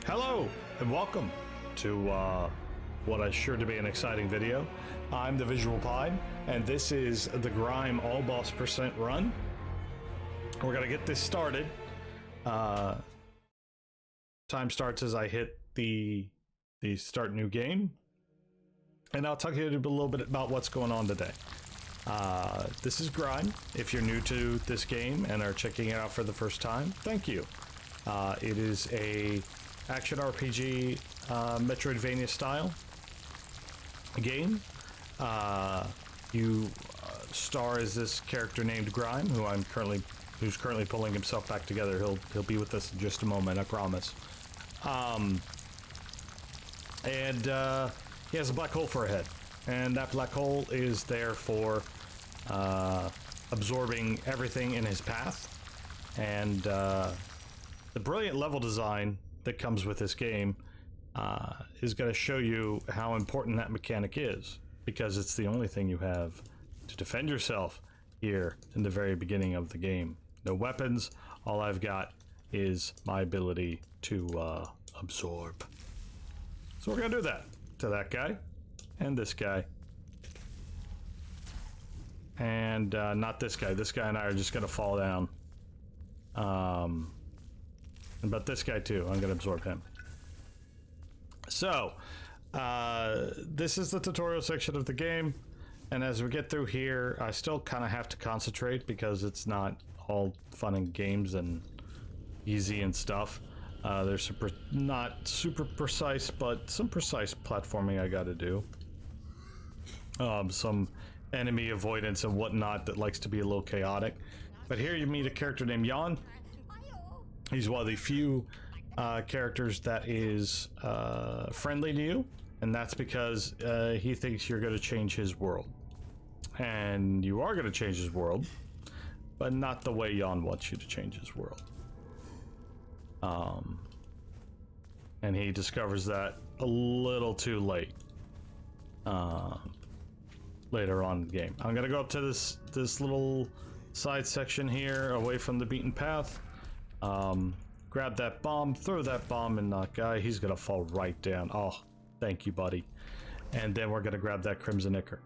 Hello and welcome to what is sure to be an exciting video. I'm the Visual Pine, and this is the GRIME All Boss Percent Run. We're gonna get this started. Time starts as I hit the start new game, and I'll talk to you a little bit about what's going on today. This is GRIME. If you're new to this game and are checking it out for the first time, thank you. It is a action RPG, Metroidvania style game. You star as this character named GRIME, who's currently pulling himself back together. He'll be with us in just a moment, I promise. And he has a black hole for a head, and that black hole is there for absorbing everything in his path. And the brilliant level design that comes with this game is going to show you how important that mechanic is, because it's the only thing you have to defend yourself here in the very beginning of the game. No weapons. All I've got is my ability to absorb. So we're going to do that to that guy and this guy. And not this guy. This guy and I are just going to fall down. But this guy too, I'm going to absorb him. So, this is the tutorial section of the game, and as we get through here, I still kind of have to concentrate because it's not all fun and games and easy and stuff. There's not super precise, but some precise platforming I got to do. Some enemy avoidance and whatnot that likes to be a little chaotic. But here you meet a character named Jan. He's one of the few characters that is friendly to you, and that's because he thinks you're going to change his world. And you are going to change his world, but not the way Jan wants you to change his world. And he discovers that a little too late. Later on in the game. I'm going to go up to this little side section here, away from the beaten path. Grab that bomb, throw that bomb in that guy. He's gonna fall right down. Oh, thank you, buddy. And then we're gonna grab that Crimson Ichor.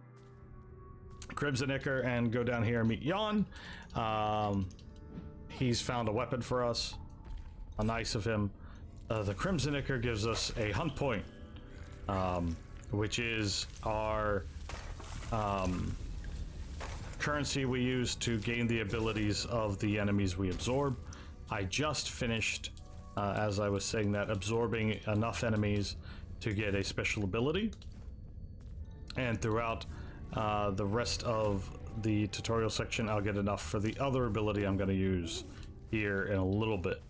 And go down here and meet Jan. He's found a weapon for us. How nice of him. The Crimson Ichor gives us a hunt point, which is our currency we use to gain the abilities of the enemies we absorb. I just finished, as I was saying that, absorbing enough enemies to get a special ability. And throughout the rest of the tutorial section, I'll get enough for the other ability I'm going to use here in a little bit.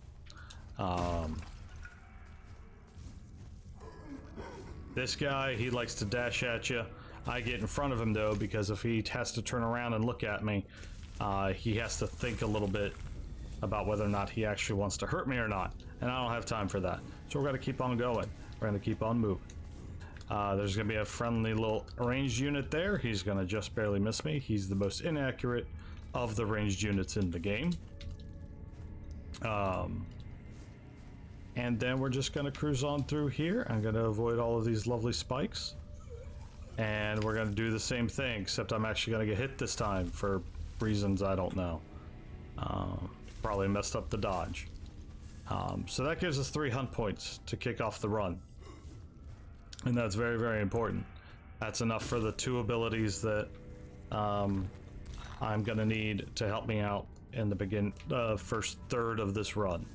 This guy, he likes to dash at you. I get in front of him, though, because if he has to turn around and look at me, he has to think a little bit about whether or not he actually wants to hurt me or not, and I don't have time for that. So we're going to keep on going. We're going to keep on moving. There's going to be a friendly little ranged unit there. He's going to just barely miss me. He's the most inaccurate of the ranged units in the game. And then we're just going to cruise on through here. I'm going to avoid all of these lovely spikes. And we're going to do the same thing, except I'm actually going to get hit this time for reasons I don't know. Probably messed up the dodge. So that gives us 3 hunt points to kick off the run. And that's very, very important. That's enough for the 2 abilities that I'm going to need to help me out in the first third of this run.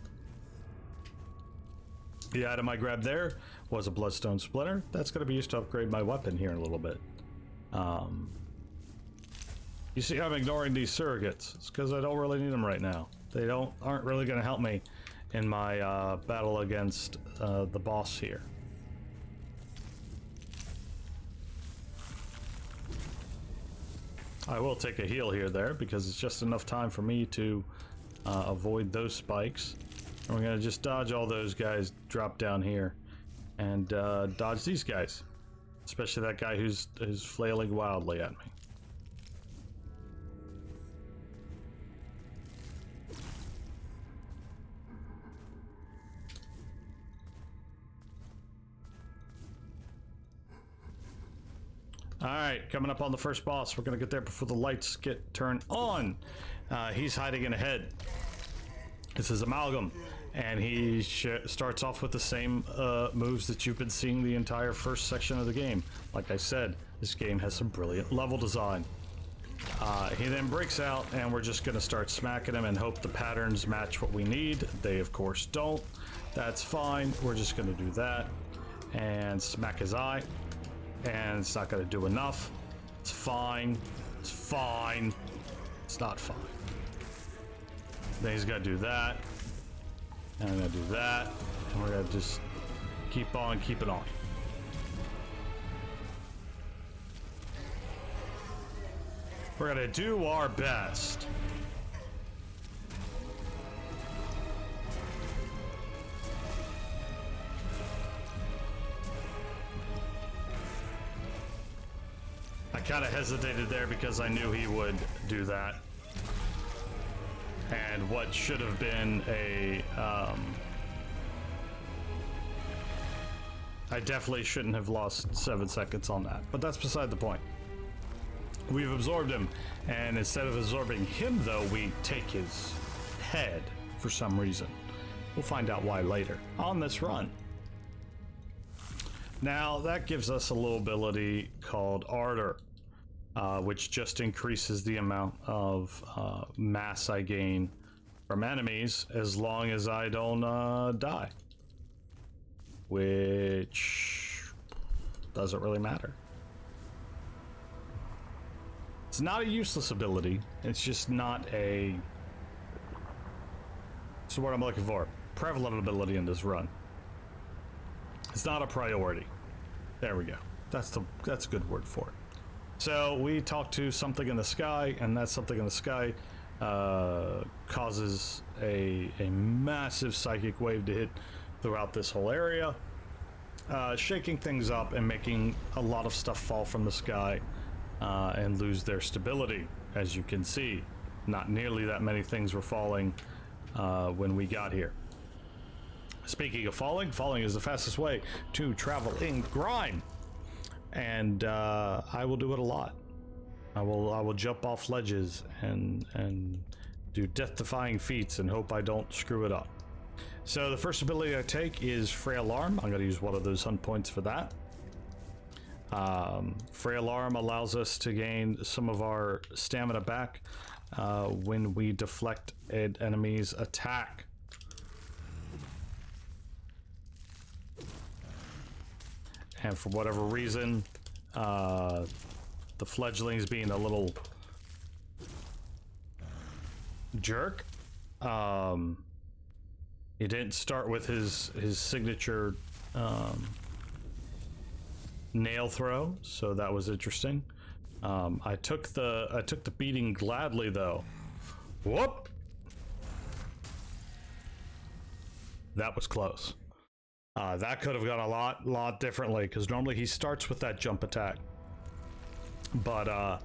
The item I grabbed there was a Bloodstone Splinter. That's going to be used to upgrade my weapon here in a little bit. You see, I'm ignoring these surrogates. It's because I don't really need them right now. They aren't really going to help me in my battle against the boss here. I will take a heal here there because it's just enough time for me to avoid those spikes. And we're going to just dodge all those guys, drop down here, and dodge these guys. Especially that guy who's flailing wildly at me. Alright, coming up on the first boss. We're gonna get there before the lights get turned on. He's hiding in a head. This is Amalgam, and he starts off with the same moves that you've been seeing the entire first section of the game. Like I said, this game has some brilliant level design. He then breaks out, and we're just gonna start smacking him and hope the patterns match what we need. They of course don't. That's fine. We're just gonna do that and smack his eye, and it's not gonna do enough. It's fine. It's fine. It's not fine. Then he's got to do that, and I'm going to do that, and we're going to just keep on keeping on. We're going to do our best. I kind of hesitated there because I knew he would do that. And what should have been a, I definitely shouldn't have lost 7 seconds on that, but that's beside the point. We've absorbed him, and instead of absorbing him though, we take his head for some reason. We'll find out why later on this run. Now that gives us a little ability called Ardor. Which just increases the amount of mass I gain from enemies as long as I don't die. Which doesn't really matter. It's not a useless ability. It's just not a... What's the word I'm looking for? Prevalent ability in this run. It's not a priority. There we go. That's a good word for it. So we talk to something in the sky, and that something in the sky causes a massive psychic wave to hit throughout this whole area, shaking things up and making a lot of stuff fall from the sky and lose their stability. As you can see, not nearly that many things were falling when we got here. Speaking of falling, falling is the fastest way to travel in Grime. And I will do it a lot. I will jump off ledges and do death-defying feats and hope I don't screw it up. So the first ability I take is Frail Arm. I'm going to use one of those hunt points for that. Frail Arm allows us to gain some of our stamina back when we deflect an enemy's attack. And for whatever reason, the fledglings being a little jerk, he didn't start with his signature nail throw, so that was interesting. I took the beating gladly though. Whoop! That was close. That could have gone a lot differently, because normally he starts with that jump attack. But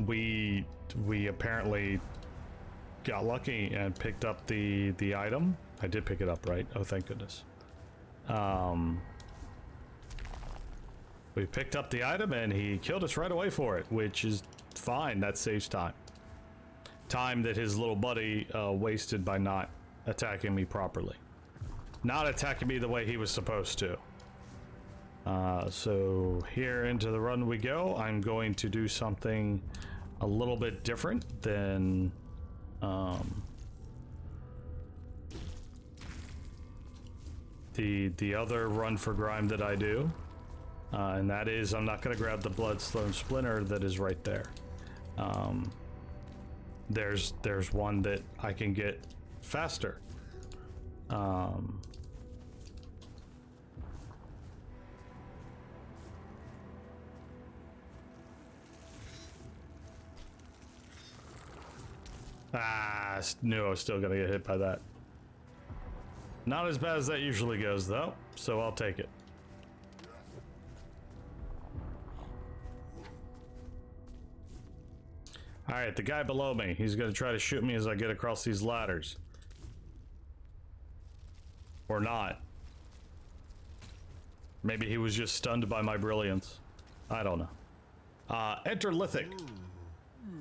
we apparently got lucky and picked up the item. I did pick it up, right? Oh, thank goodness. We picked up the item and he killed us right away for it, which is fine. That saves time. Time that his little buddy wasted by not attacking me properly. Not attacking me the way he was supposed to. So here into the run we go. I'm going to do something a little bit different than the other run for Grime that I do, and that is I'm not going to grab the Bloodstone Splinter that is right there. There's one that I can get faster. Knew I was still gonna get hit by that. Not as bad as that usually goes though, so I'll take it. Alright, the guy below me, he's gonna try to shoot me as I get across these ladders. Or not. Maybe he was just stunned by my brilliance. I don't know. Enter Lithic.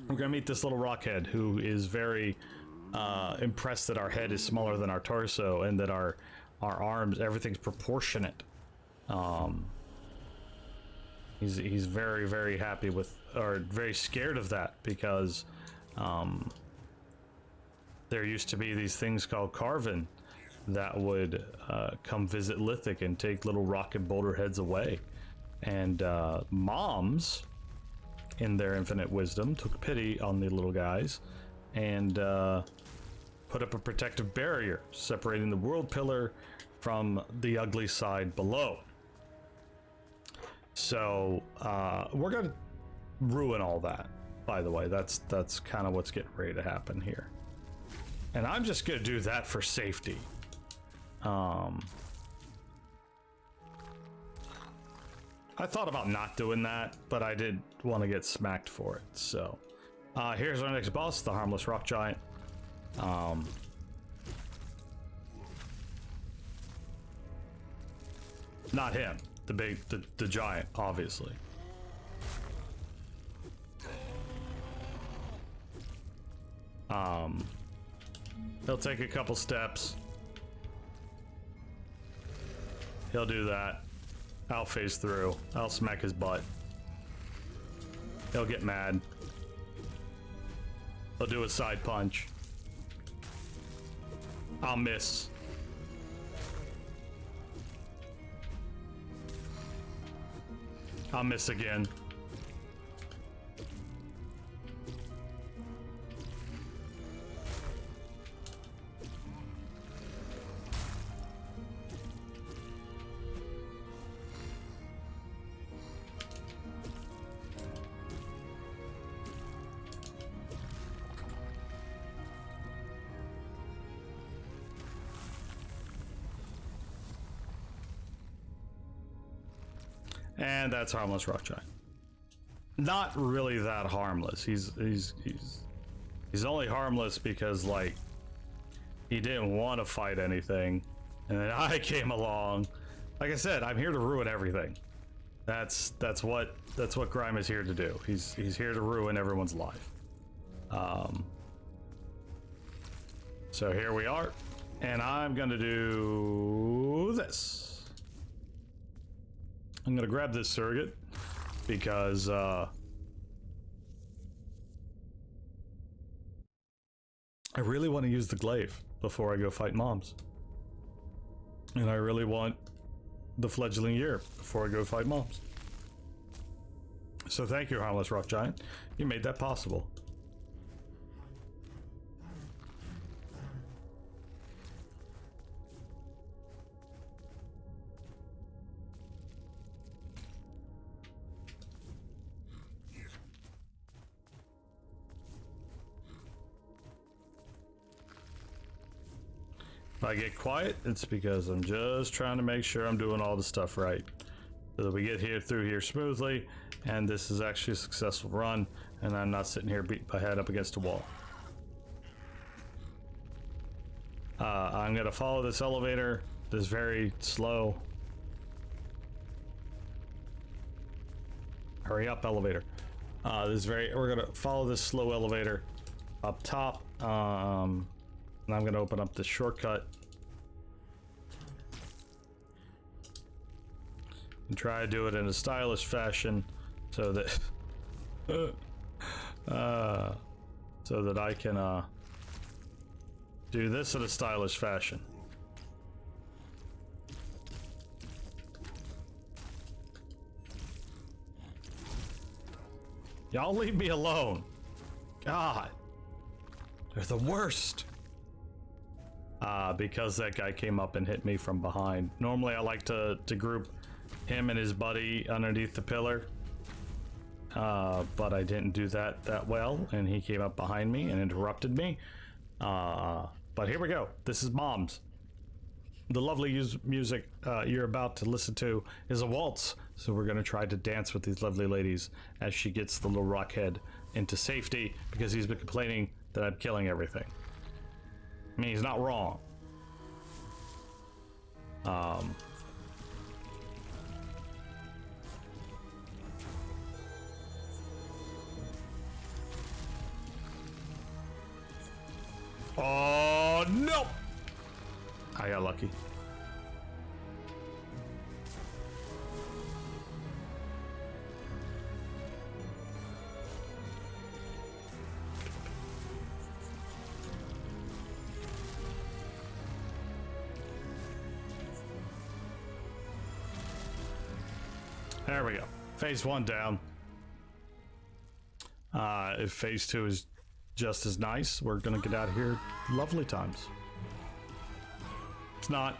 We're gonna meet this little rockhead who is very impressed that our head is smaller than our torso and that our arms, everything's proportionate. He's very, very happy with, or very scared of that, because there used to be these things called Carven that would come visit Lithic and take little rock and boulder heads away. And moms, in their infinite wisdom, took pity on the little guys and put up a protective barrier separating the world pillar from the ugly side below. So we're gonna ruin all that, by the way. That's kind of what's getting ready to happen here, and I'm just gonna do that for safety. I thought about not doing that, but I did want to get smacked for it. So here's our next boss, the Harmless Rock Giant. Not him, the giant, obviously. He'll take a couple steps. He'll do that. I'll phase through. I'll smack his butt. He'll get mad. He'll do a side punch. I'll miss. I'll miss again. And that's Harmless Rock Giant. Not really that harmless. He's only harmless because, like, he didn't want to fight anything, and then I came along. Like I said, I'm here to ruin everything. That's what Grime is here to do. He's here to ruin everyone's life. So here we are, and I'm gonna do this. I'm gonna grab this surrogate because I really want to use the glaive before I go fight moms, and I really want the fledgling year before I go fight moms. So thank you, Harmless Rock Giant. You made that possible. If I get quiet, it's because I'm just trying to make sure I'm doing all the stuff right, so that we get through here smoothly, and this is actually a successful run, and I'm not sitting here beating my head up against a wall. I'm gonna follow this elevator. This very slow. Hurry up, elevator. We're gonna follow this slow elevator up top. And I'm gonna open up this shortcut and try to do it in a stylish fashion, so that so that I can do this in a stylish fashion. Y'all leave me alone. God, they're the worst. Because that guy came up and hit me from behind. Normally I like to group him and his buddy underneath the pillar, but I didn't do that well, and he came up behind me and interrupted me. But here we go. This is Moms. The lovely music you're about to listen to is a waltz, so we're going to try to dance with these lovely ladies as she gets the little rockhead into safety, because he's been complaining that I'm killing everything. I mean, he's not wrong. Oh, no! I got lucky. There we go. Phase 1 down. If phase 2 is just as nice, we're gonna get out of here lovely times. It's not.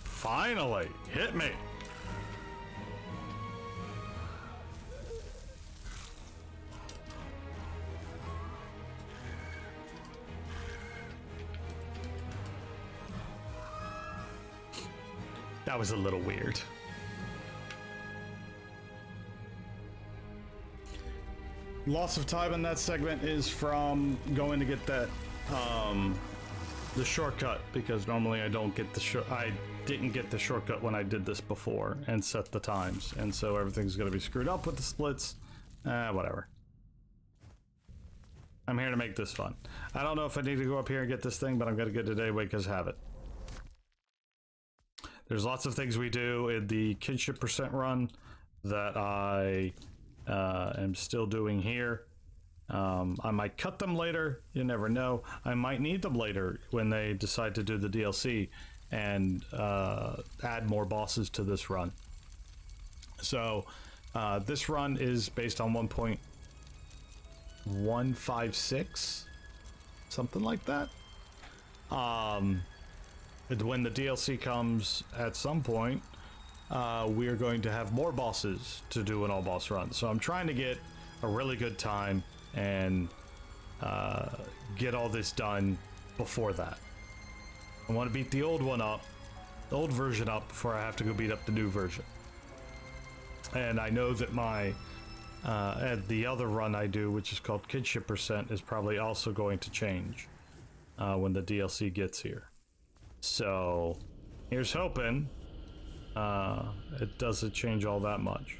Finally, hit me. That was a little weird. Loss of time in that segment is from going to get that the shortcut, because normally I don't get the I didn't get the shortcut when I did this before and set the times, and so everything's gonna be screwed up with the splits. Whatever. I'm here to make this fun. I don't know if I need to go up here and get this thing, but I'm gonna get it anyway because have it. There's lots of things we do in the kinship percent run that I am still doing here. I might cut them later, you never know. I might need them later when they decide to do the DLC and add more bosses to this run. So this run is based on 1.156, something like that. When the DLC comes at some point, we are going to have more bosses to do an all boss run. So I'm trying to get a really good time and get all this done before that. I want to beat the old one up, the old version up, before I have to go beat up the new version. And I know that my the other run I do, which is called kinship percent, is probably also going to change when the DLC gets here. So here's hoping it doesn't change all that much.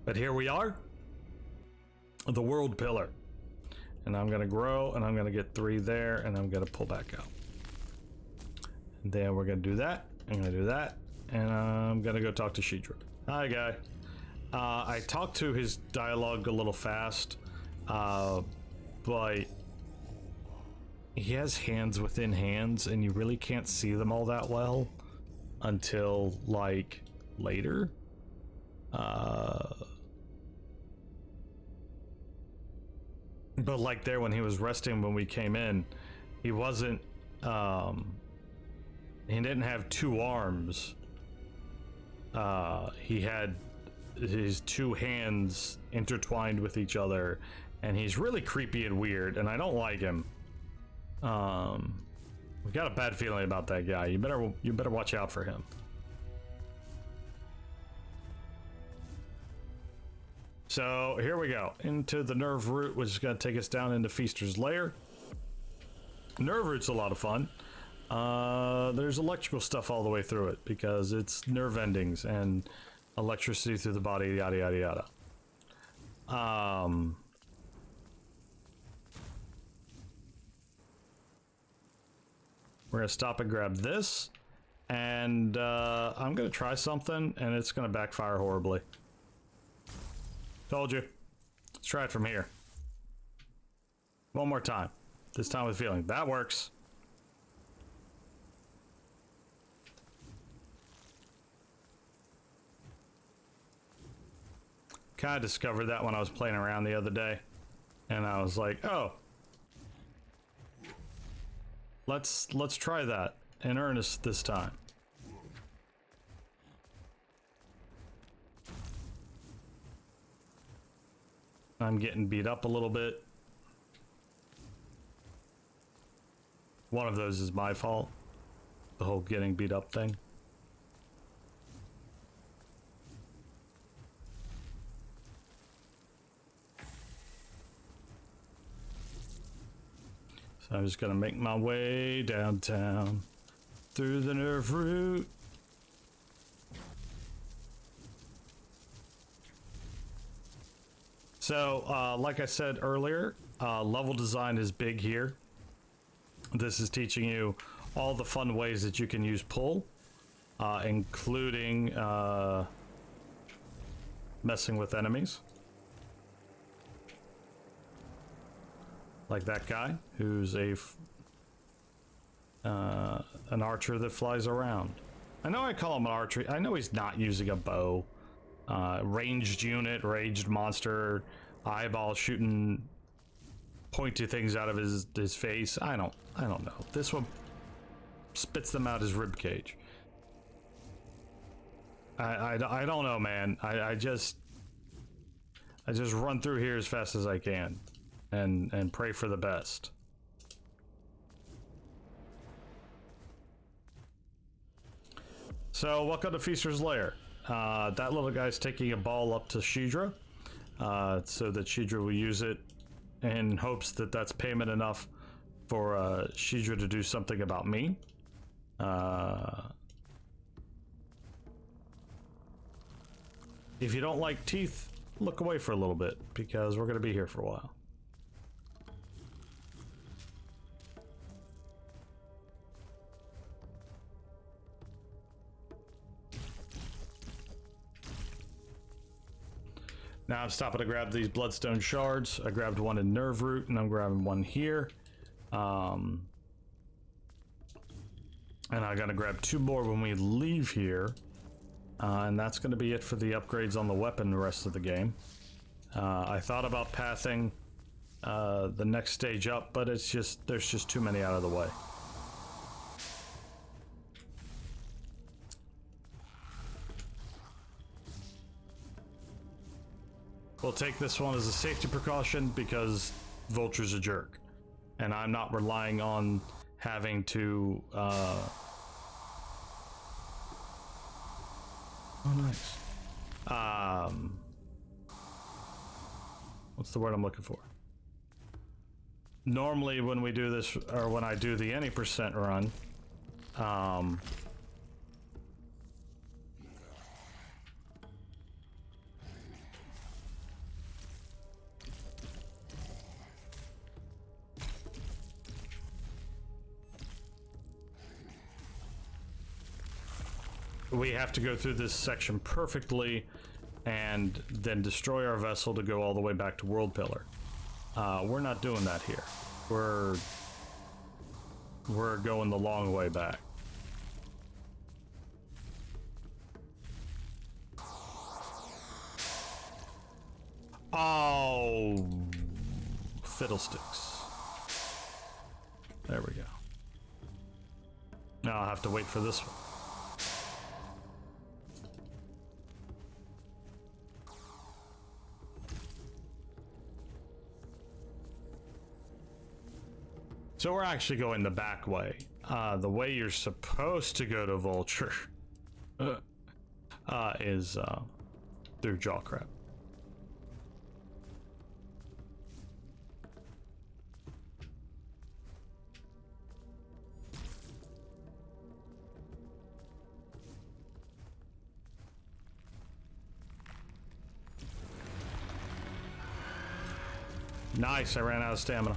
But here we are, the world pillar. And I'm gonna grow, and I'm gonna get 3 there, and I'm gonna pull back out. And then we're gonna do that, I'm gonna do that, and I'm gonna go talk to Shidra. Hi, guy. I talked to his dialogue a little fast, but he has hands within hands, and you really can't see them all that well until, like, later. But like there when he was resting when we came in, he wasn't, he didn't have 2 arms. He had his 2 hands intertwined with each other, and he's really creepy and weird, and I don't like him. We've got a bad feeling about that guy. You better watch out for him. So here we go into the nerve root, which is going to take us down into Feaster's lair. Nerve root's a lot of fun. There's electrical stuff all the way through it because it's nerve endings and electricity through the body, yada yada yada. We're gonna stop and grab this, and I'm gonna try something, and it's gonna backfire horribly. Told you. Let's try it from here. One more time. This time with feeling. That works. Kind of discovered that when I was playing around the other day, and I was like, oh, let's try that in earnest this time. I'm getting beat up a little bit. One of those is my fault. The whole getting beat up thing. So I'm just gonna make my way downtown. through the nerve root. So, like I said earlier, level design is big here. This is teaching you all the fun ways that you can use pull, including messing with enemies. Like that guy, who's an archer that flies around. I know I call him an archer. I know he's not using a bow. Ranged unit, ranged monster, eyeball shooting pointy things out of his face. I don't know. This one spits them out his rib cage. I don't know, man. I just run through here as fast as I can and pray for the best. So welcome to Feaster's Lair. That little guy's taking a ball up to Shidra, so that Shidra will use it in hopes that that's payment enough for Shidra to do something about me. If you don't like teeth, look away for a little bit, because we're going to be here for a while. Now I'm stopping to grab these bloodstone shards. I grabbed one in nerve root, and I'm grabbing one here. And I gotta grab 2 more when we leave here. And that's gonna be it for the upgrades on the weapon the rest of the game. I thought about pathing the next stage up, but there's just too many out of the way. We'll take this one as a safety precaution because Vulture's a jerk. And I'm not relying on having to... Oh, nice. What's the word I'm looking for? Normally when we do this, or when I do the any percent run, we have to go through this section perfectly and then destroy our vessel to go all the way back to World Pillar. We're not doing that here. We're going the long way back. Oh, fiddlesticks. There we go. Now I'll have to wait for this one. So we're actually going the back way. The way you're supposed to go to Vulture is through Jawcrab. Nice, I ran out of stamina.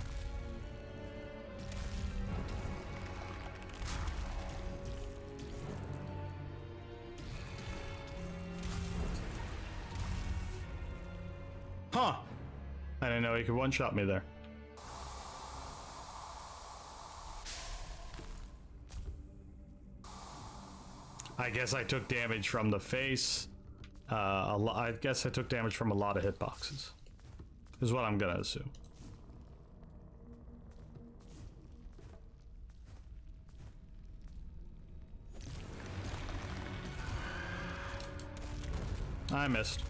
Huh. I didn't know he could one-shot me there. I guess I took damage from the face. I guess I took damage from a lot of hitboxes. Is what I'm gonna assume. I missed.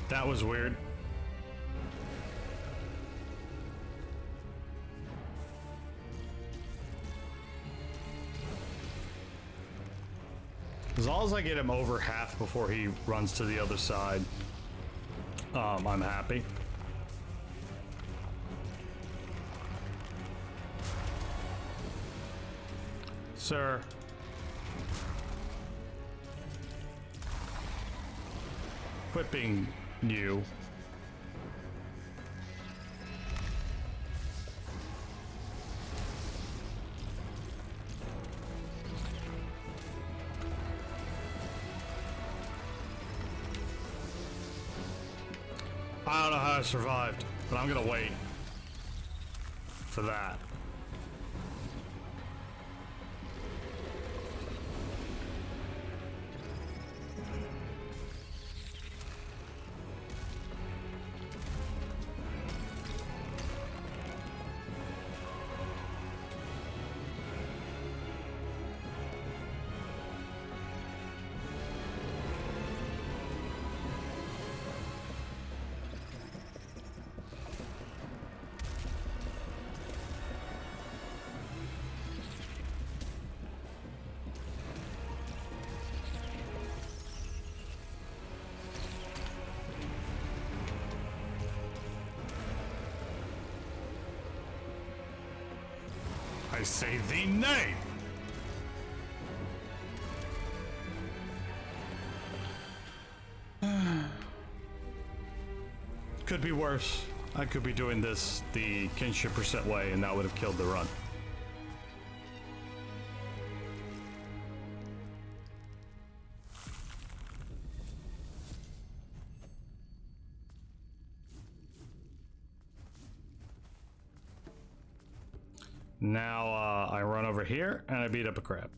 That was weird. As As long as I get him over half before he runs to the other side, I'm happy. Sir. Equipping you. I don't know how I survived, but I'm gonna wait for that. I say thee nay! Could be worse. I could be doing this the kinship percent way, and that would have killed the run. Now I run over here and I beat up a crab.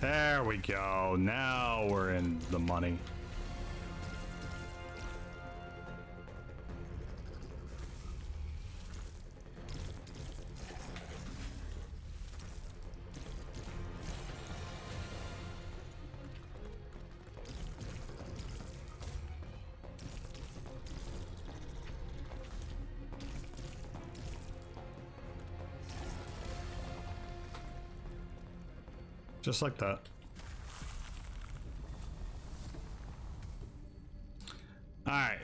There we go. Now we're in the money. Just like that. Alright.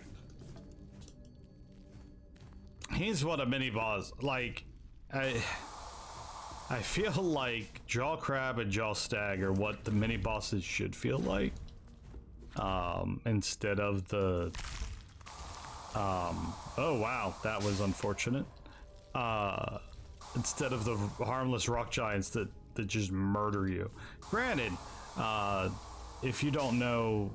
Here's what a mini boss, like, I feel like Jaw Crab and Jaw Stag are what the mini bosses should feel like. Instead of the, oh wow, that was unfortunate. Instead of the harmless rock giants that just murder you. Granted, if you don't know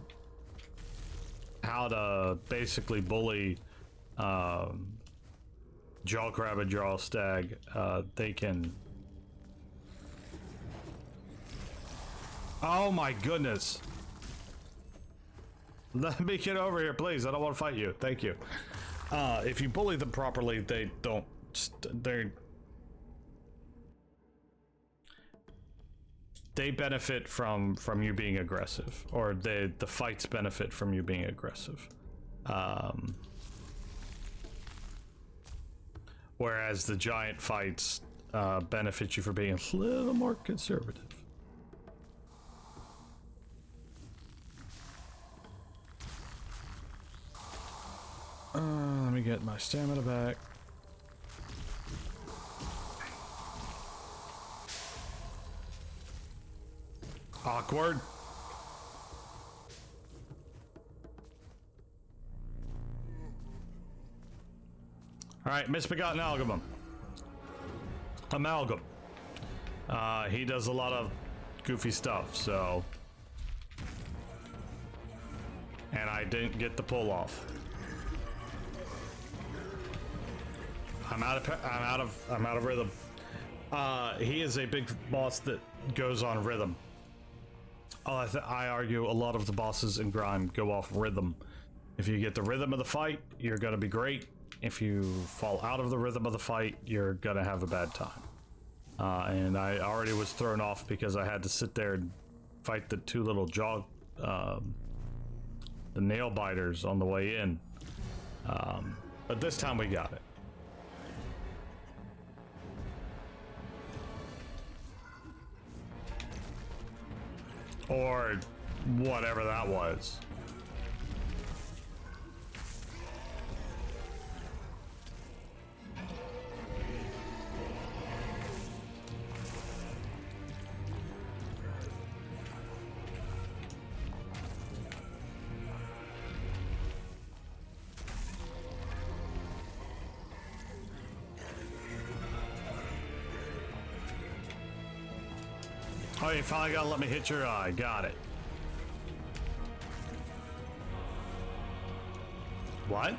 how to basically bully Jaw Crab and Jaw Stag, they can... Oh my goodness! Let me get over here, please. I don't want to fight you. Thank you. If you bully them properly, they don't... They benefit from you being aggressive, or the fights benefit from you being aggressive. Whereas the giant fights benefit you for being a little more conservative. Let me get my stamina back. Awkward. All right, misbegotten amalgam. He does a lot of goofy stuff, so, and I didn't get the pull off. I'm out of rhythm. He is a big boss that goes on rhythm. I argue a lot of the bosses in Grime go off rhythm. If you get the rhythm of the fight, you're gonna be great. If you fall out of the rhythm of the fight, you're gonna have a bad time. And I already was thrown off because I had to sit there and fight the two little jaw the nail biters on the way in. But this time we got it. Or whatever that was. Oh, you finally gotta let me hit your eye. Got it. What?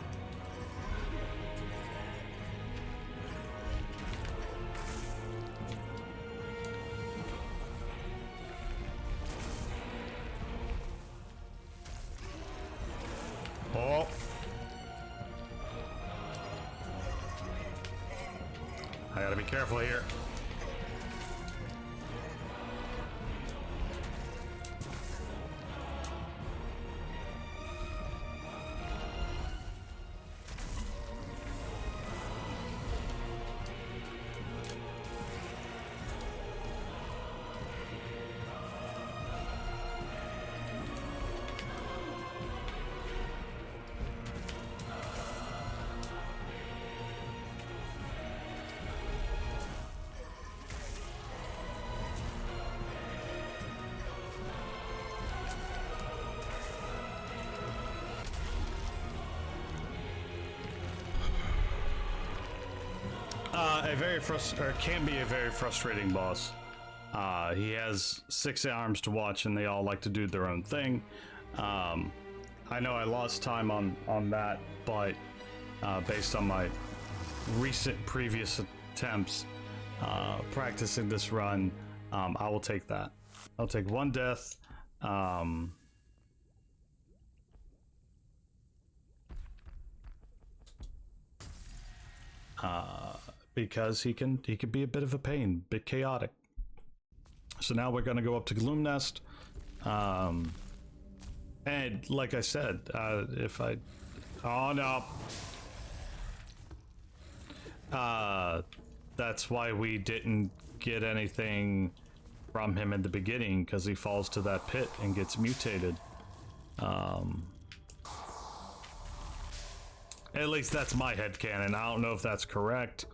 Oh. I gotta be careful here. Can be a very frustrating boss. He has 6 arms to watch, and they all like to do their own thing. I know I lost time on that, but based on my recent previous attempts practicing this run, I will take that. I'll take 1 death. Because he can be a bit of a pain, a bit chaotic. So now we're gonna go up to Gloom Nest, and like I said, oh no, that's why we didn't get anything from him in the beginning, because he falls to that pit and gets mutated. At least that's my headcanon. I don't know if that's correct.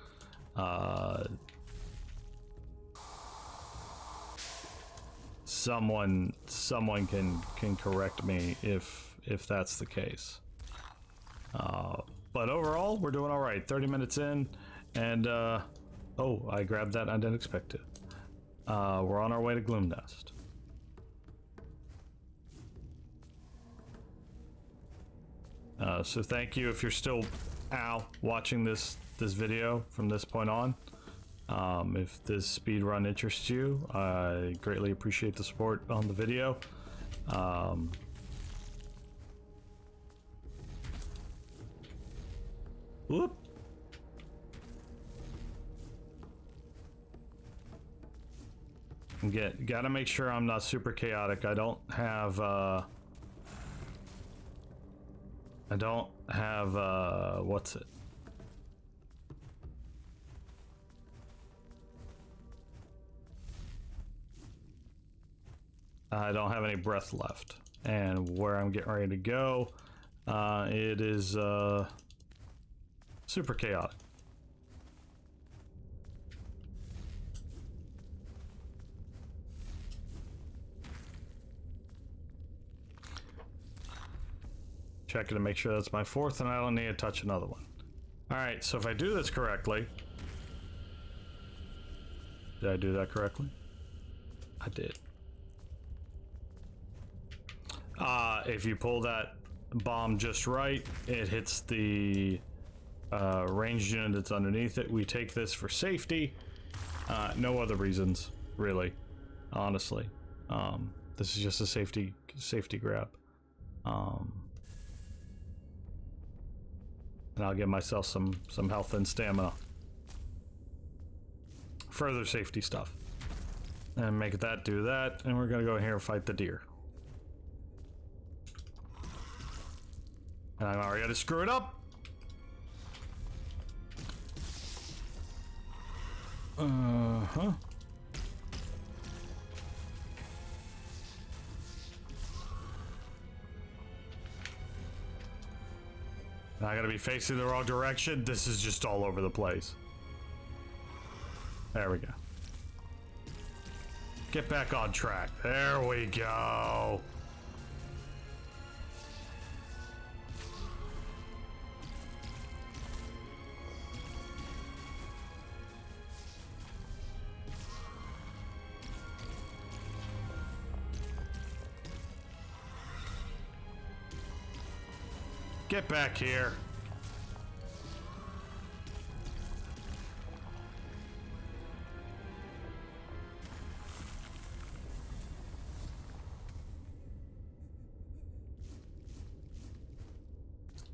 Someone can correct me if that's the case. But overall, we're doing all right. 30 minutes in, and oh, I grabbed that. I didn't expect it. We're on our way to Gloom Nest. So thank you if you're still watching this video from this point on. If this speed run interests you, I greatly appreciate the support on the video. Whoop. Gotta make sure I'm not super chaotic. I don't have what's it? I don't have any breath left, and where I'm getting ready to go, it is super chaotic. Checking to make sure that's my 4th, and I don't need to touch another one. All right, so if I do this correctly, did I do that correctly? I did. If you pull that bomb just right, it hits the ranged unit that's underneath it. We take this for safety. No other reasons, really, honestly. This is just a safety grab. And I'll give myself some health and stamina. Further safety stuff. And make that do that, and we're gonna go in here and fight the deer. And I'm already gonna screw it up. Uh-huh. I gotta be facing the wrong direction. This is just all over the place. There we go. Get back on track. There we go. Get back here.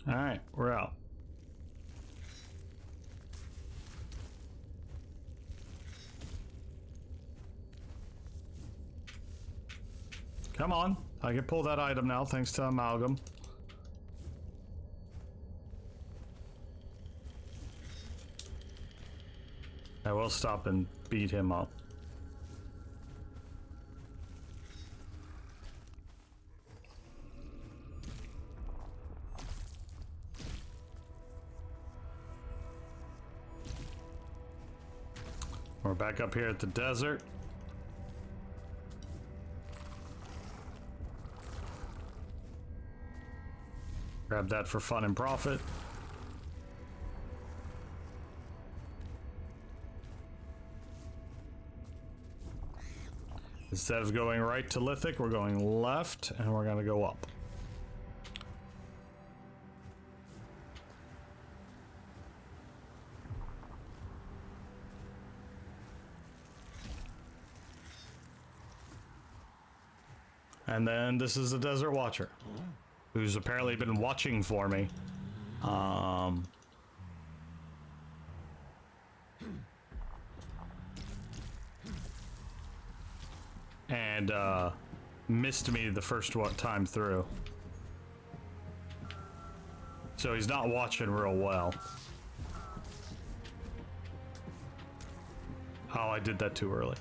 All right, we're out. Come on, I can pull that item now thanks to Amalgam. I will stop and beat him up. We're back up here at the desert. Grab that for fun and profit. Instead of going right to Lithic, we're going left, and we're gonna go up. And then this is the Desert Watcher, who's apparently been watching for me. And missed me the first time through. So he's not watching real well. Oh, I did that too early.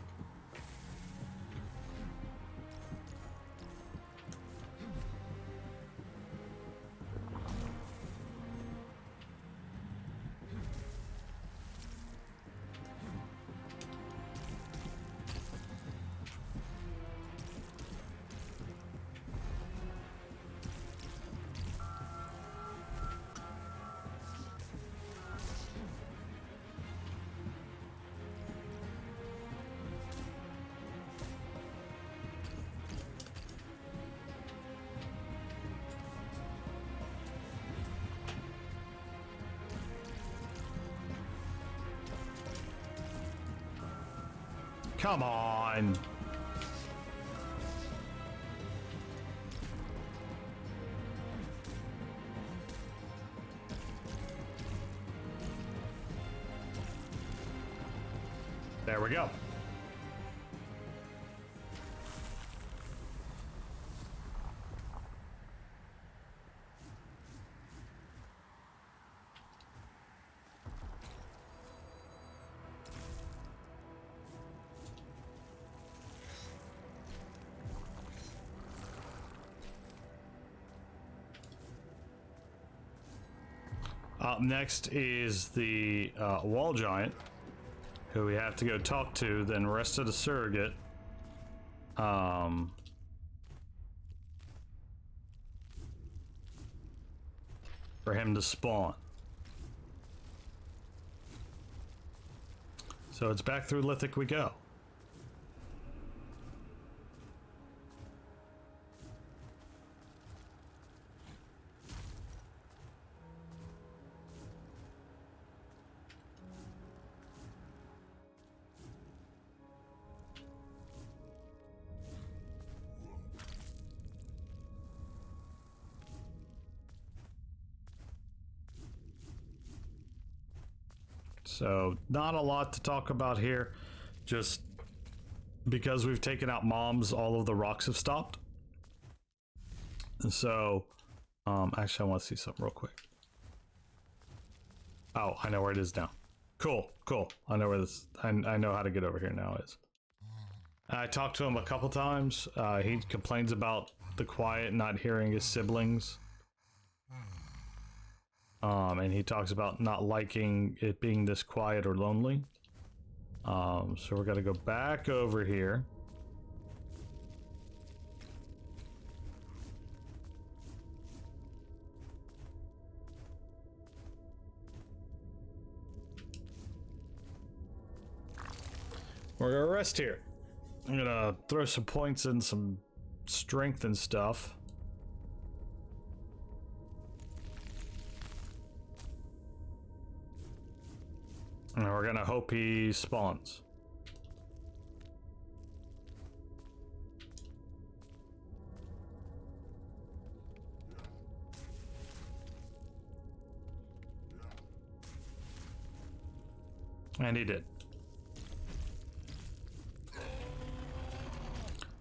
Come on. There we go. Up next is the wall giant, who we have to go talk to, then rest of the surrogate. For him to spawn. So it's back through Lithic we go. So not a lot to talk about here, just because we've taken out moms, all of the rocks have stopped. And so Actually, I want to see something real quick. Oh, I know where it is now. Cool, cool. I know where this. I know how to get over here now. Is. I talked to him a couple times. He complains about the quiet, not hearing his siblings. And he talks about not liking it being this quiet or lonely. So we're gonna go back over here. We're gonna rest here. I'm gonna throw some points in some strength and stuff. And we're gonna hope he spawns. And he did.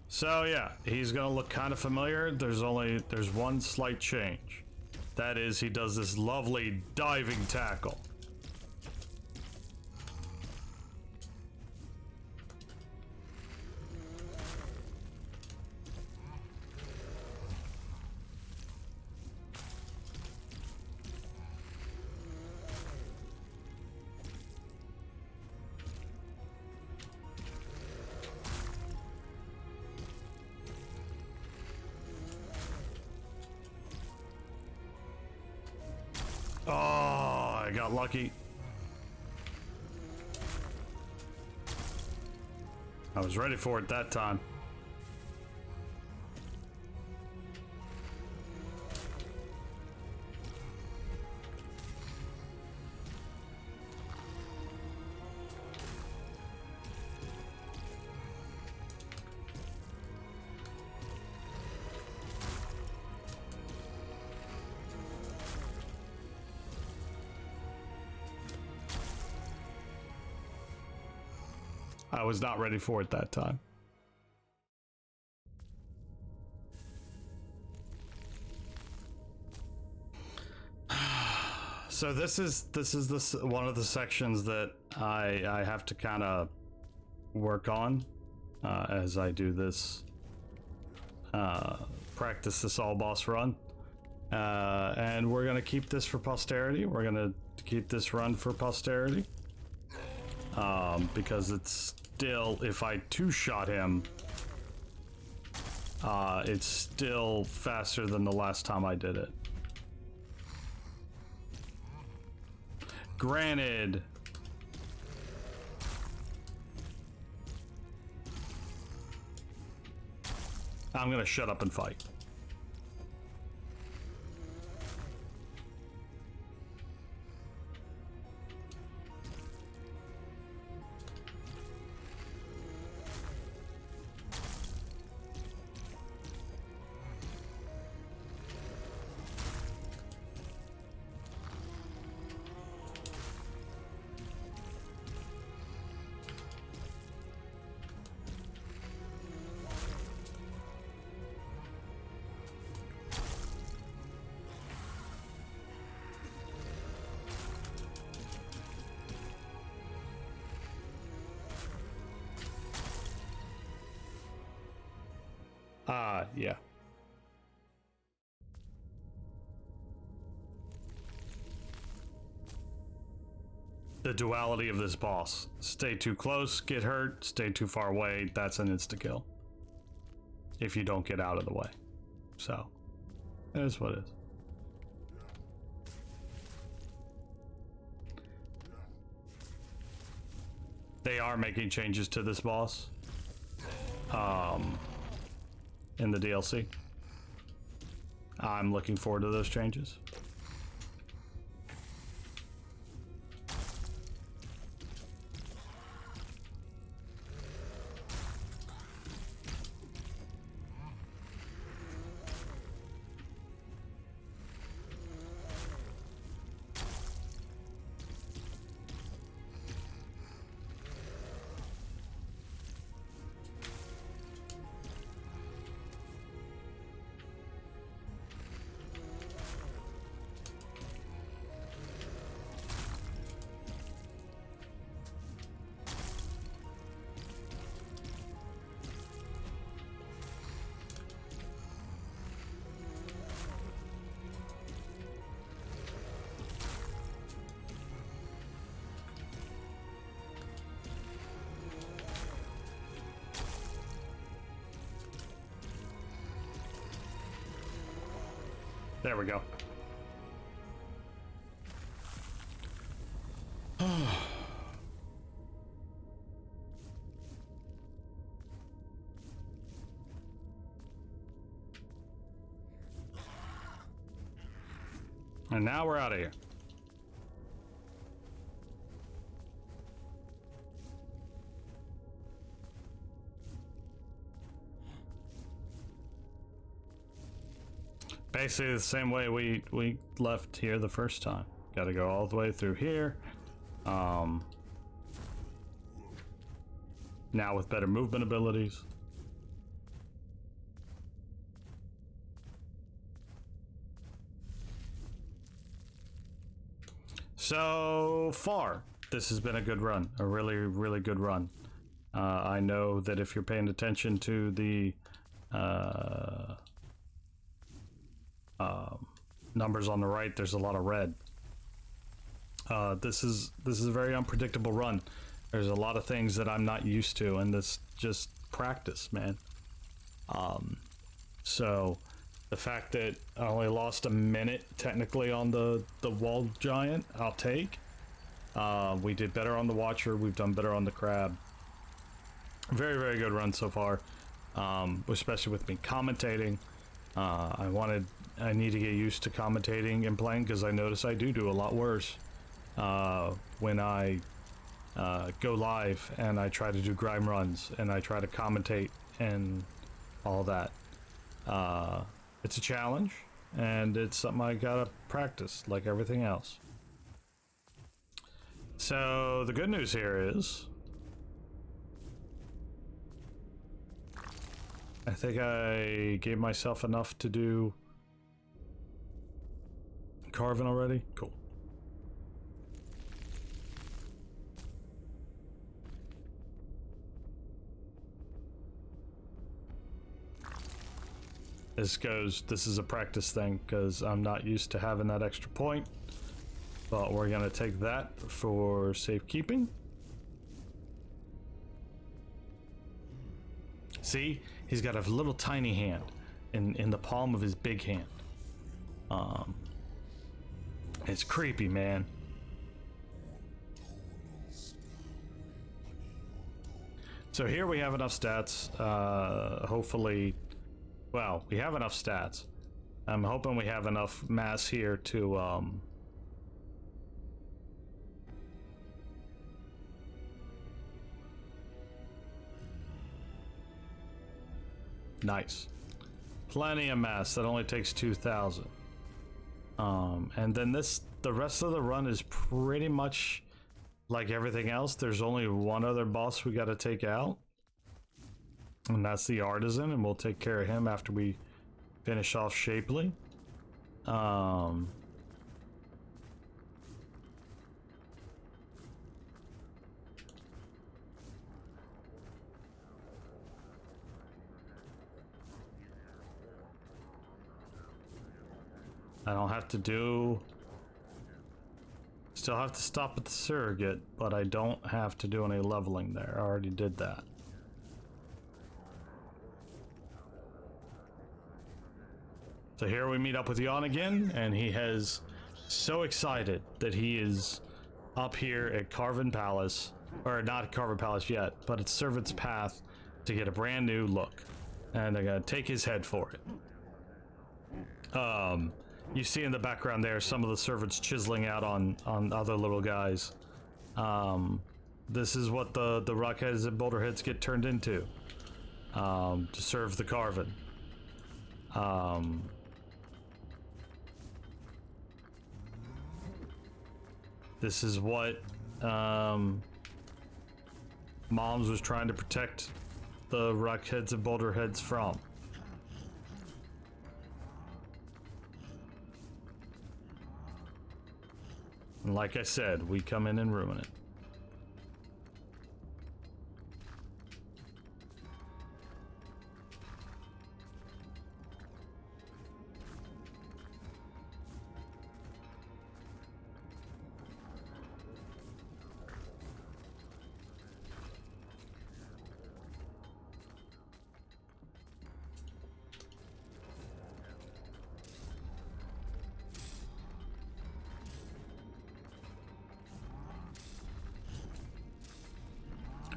So yeah, he's gonna look kind of familiar. There's one slight change. That is, he does this lovely diving tackle. Oh, I got lucky. I was ready for it that time. I was not ready for it that time. So this is one of the sections that I have to kind of work on as I do this practice this all boss run, and we're gonna keep this for posterity. We're gonna keep this run for posterity. Because it's still, if I two-shot him, it's still faster than the last time I did it. Granted, I'm gonna shut up and fight. Yeah. The duality of this boss. Stay too close, get hurt. Stay too far away, that's an insta-kill. If you don't get out of the way. So, it is what it is. They are making changes to this boss. In the DLC. I'm looking forward to those changes. There we go. And now we're out of here. Basically the same way we left here the first time. Got to go all the way through here. Now with better movement abilities. So far, this has been a good run, a really, really good run. I know that if you're paying attention to the numbers on the right, there's a lot of red. This is a very unpredictable run. There's a lot of things that I'm not used to, and this just practice, man. So the fact that I only lost a minute technically on the wall giant, I'll take. We did better on the Watcher. We've done better on the Crab. Very, very good run so far, especially with me commentating. I need to get used to commentating and playing, because I notice I do a lot worse when I go live and I try to do grime runs and I try to commentate and all that. It's a challenge, and it's something I gotta practice like everything else. So the good news here is I think I gave myself enough to do carving already. Cool. This is a practice thing, because I'm not used to having that extra point, but we're gonna take that for safekeeping. See, he's got a little tiny hand in the palm of his big hand. It's creepy, man. So here we have enough stats, hopefully. Well, we have enough stats. I'm hoping we have enough mass here to nice. Plenty of mass. That only takes 2,000. And then the rest of the run is pretty much like everything else. There's only one other boss we got to take out, and that's the Artisan, and we'll take care of him after we finish off Shapely. I don't have to do... Still have to stop at the surrogate, but I don't have to do any leveling there. I already did that. So here we meet up with Jan again, and he has so excited that he is up here at Carven Palace, or not Carven Palace yet, but it's Servant's Path, to get a brand new look, and they're gonna take his head for it. You see in the background there some of the servants chiseling out on other little guys. This is what the rockheads and boulderheads get turned into, to serve the Carven. This is what Moms was trying to protect the rockheads and boulderheads from. And like I said, we come in and ruin it.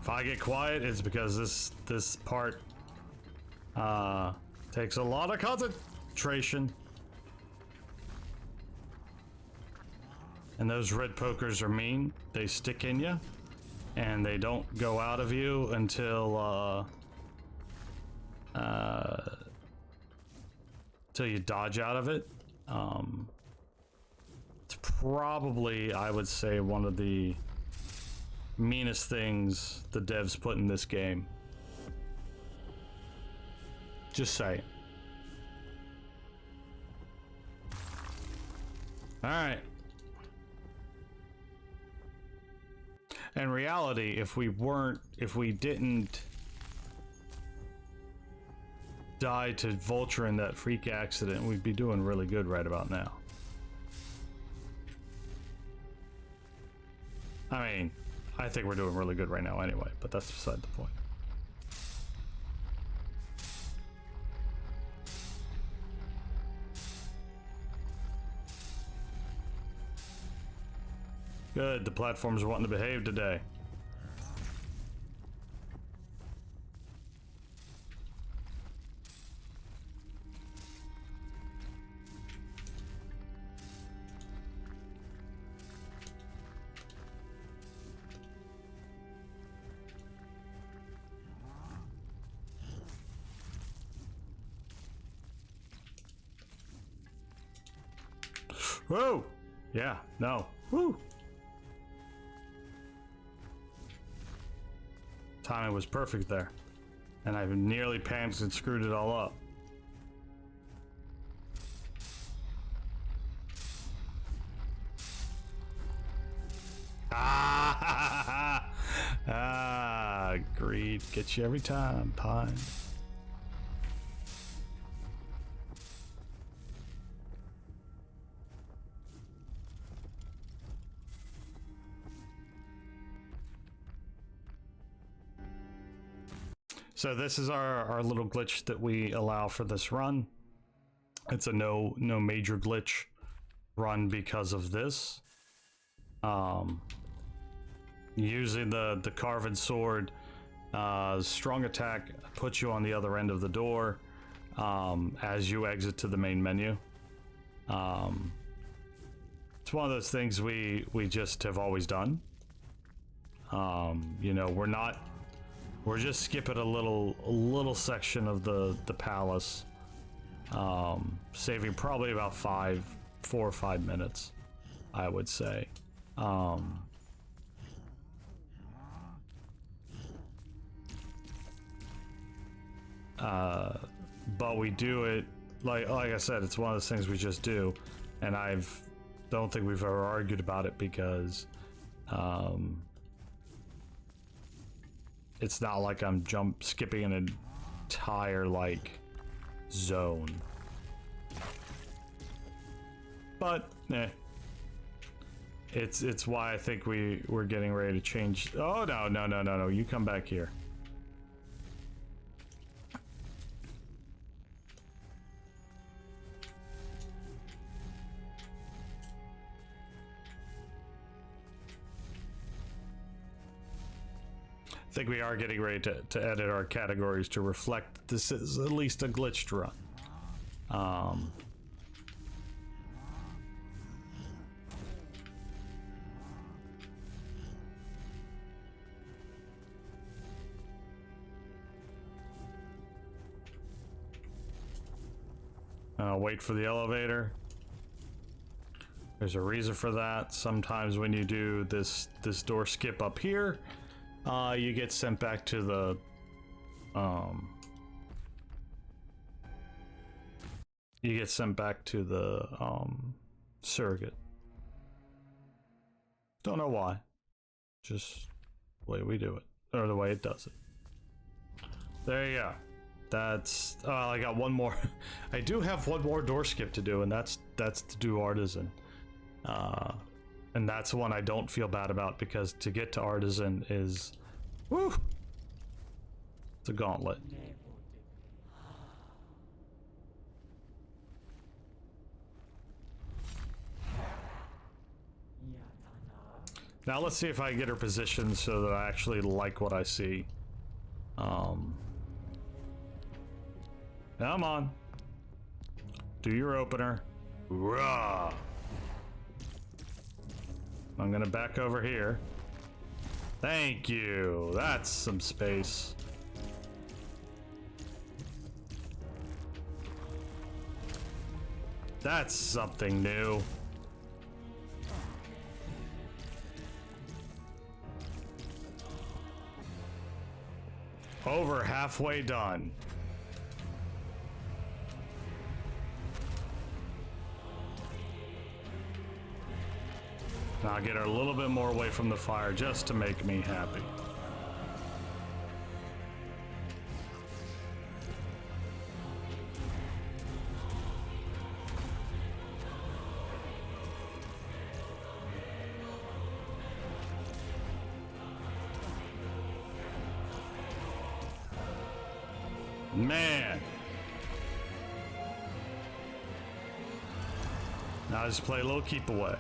If I get quiet, it's because this part takes a lot of concentration. And those red pokers are mean. They stick in you, and they don't go out of you until you dodge out of it. It's probably, I would say, one of the meanest things the devs put in this game. Just saying. All right. In reality, if we didn't die to Vulture in that freak accident, we'd be doing really good right about now. I mean, I think we're doing really good right now anyway, but that's beside the point. Good, the platforms are wanting to behave today. Whoa! Yeah, no. Woo! Timing was perfect there. And I've nearly panicked and screwed it all up. Greed gets you every time, Pine. So this is our little glitch that we allow for this run. It's a no major glitch run because of this. Using the carved sword, strong attack puts you on the other end of the door as you exit to the main menu. It's one of those things we just have always done. You know, we're just skipping a little section of the palace, saving probably about 4 or 5 minutes, I would say. But we do it like I said, it's one of those things we just do, and don't think we've ever argued about it because it's not like I'm skipping an entire zone. But it's why I think we're getting ready to change. Oh no, you come back here. I think we are getting ready to edit our categories to reflect this is at least a glitched run. Wait for the elevator. There's a reason for that. Sometimes when you do this door skip up here, you get sent back to the surrogate. Don't know why. Just the way we do it, or the way it does it. There you go. That's I got one more. I do have one more door skip to do, and that's to do artisan. And that's the one I don't feel bad about because to get to artisan is, woo, it's a gauntlet. Now let's see if I can get her positioned so that I actually like what I see. Come on. Do your opener. Rah! I'm gonna back over here. Thank you. That's some space. That's something new. Over halfway done. Now I'll get her a little bit more away from the fire just to make me happy. Man. Now I just play a little keep away.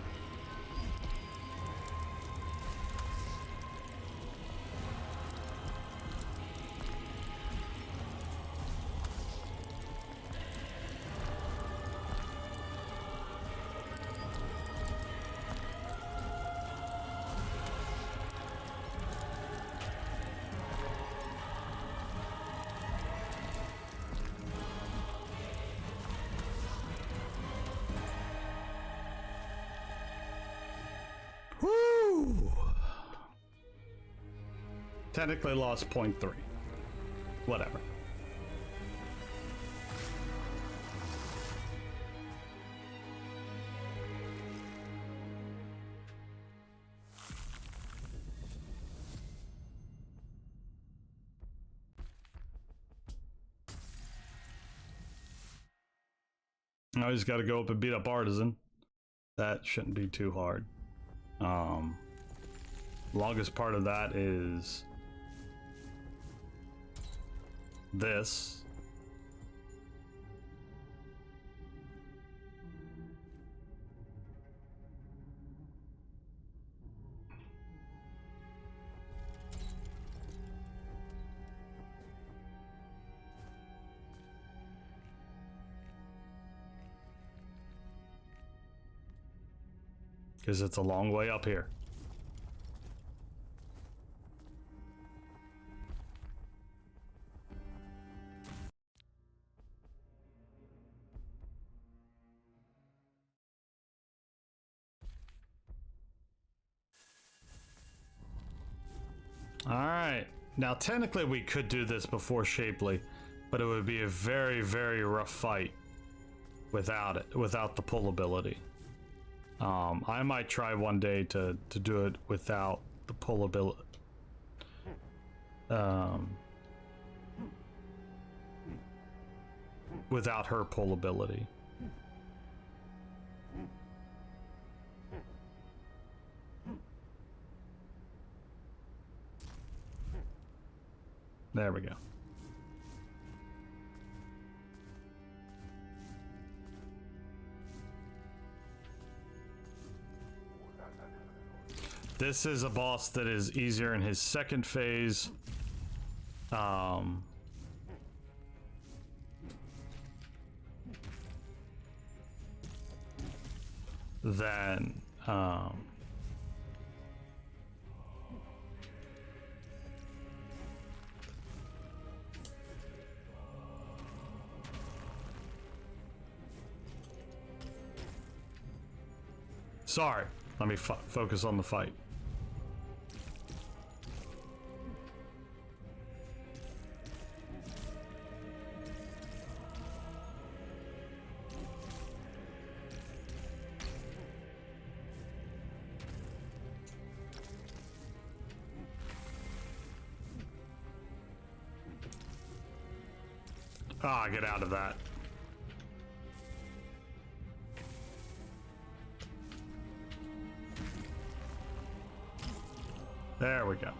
Woo! Technically lost 0.3. Whatever. Now I just got to go up and beat up Artisan. That shouldn't be too hard. Longest part of that is this. Because it's a long way up here. All right. Now, technically, we could do this before Shapely, but it would be a very, very rough fight without it, without the pull ability. I might try one day to do it without the pull ability. Without her pull ability. There we go. This is a boss that is easier in his second phase. Than sorry, let me focus on the fight. Ah, get out of that. There we go.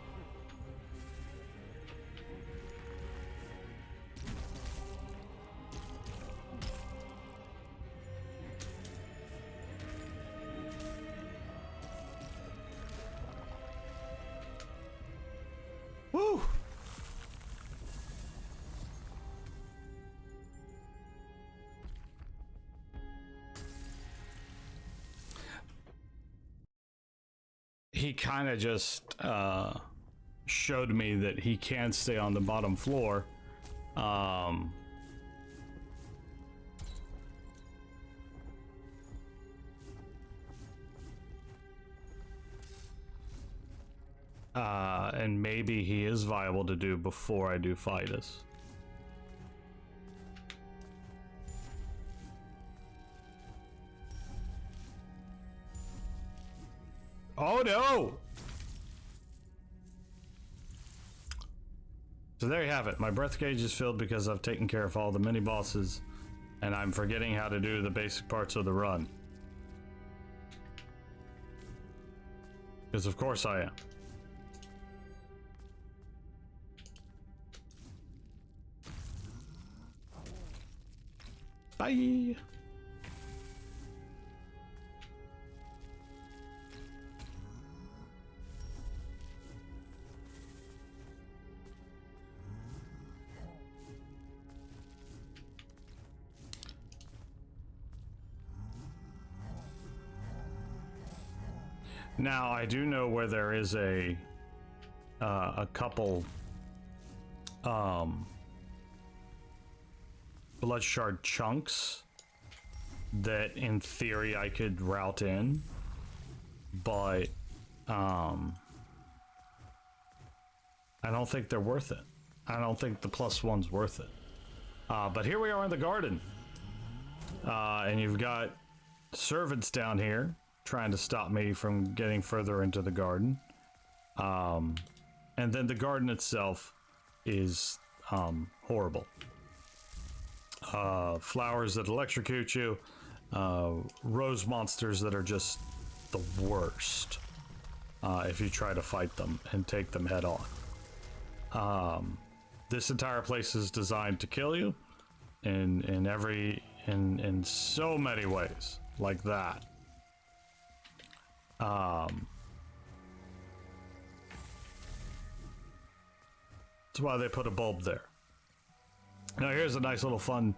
he kind of just showed me that he can stay on the bottom floor. And maybe he is viable to do before I do Fidus. Oh no! So there you have it. My breath gauge is filled because I've taken care of all the mini bosses, and I'm forgetting how to do the basic parts of the run. Because of course I am. Bye! Now I do know where there is a couple blood shard chunks that in theory I could route in, but I don't think they're worth it. I don't think the +1's worth it. But here we are in the garden, and you've got servants down here trying to stop me from getting further into the garden. And then the garden itself is horrible. Flowers that electrocute you, rose monsters that are just the worst if you try to fight them and take them head on. This entire place is designed to kill you in so many ways, like that. That's why they put a bulb there. Now here's a nice little fun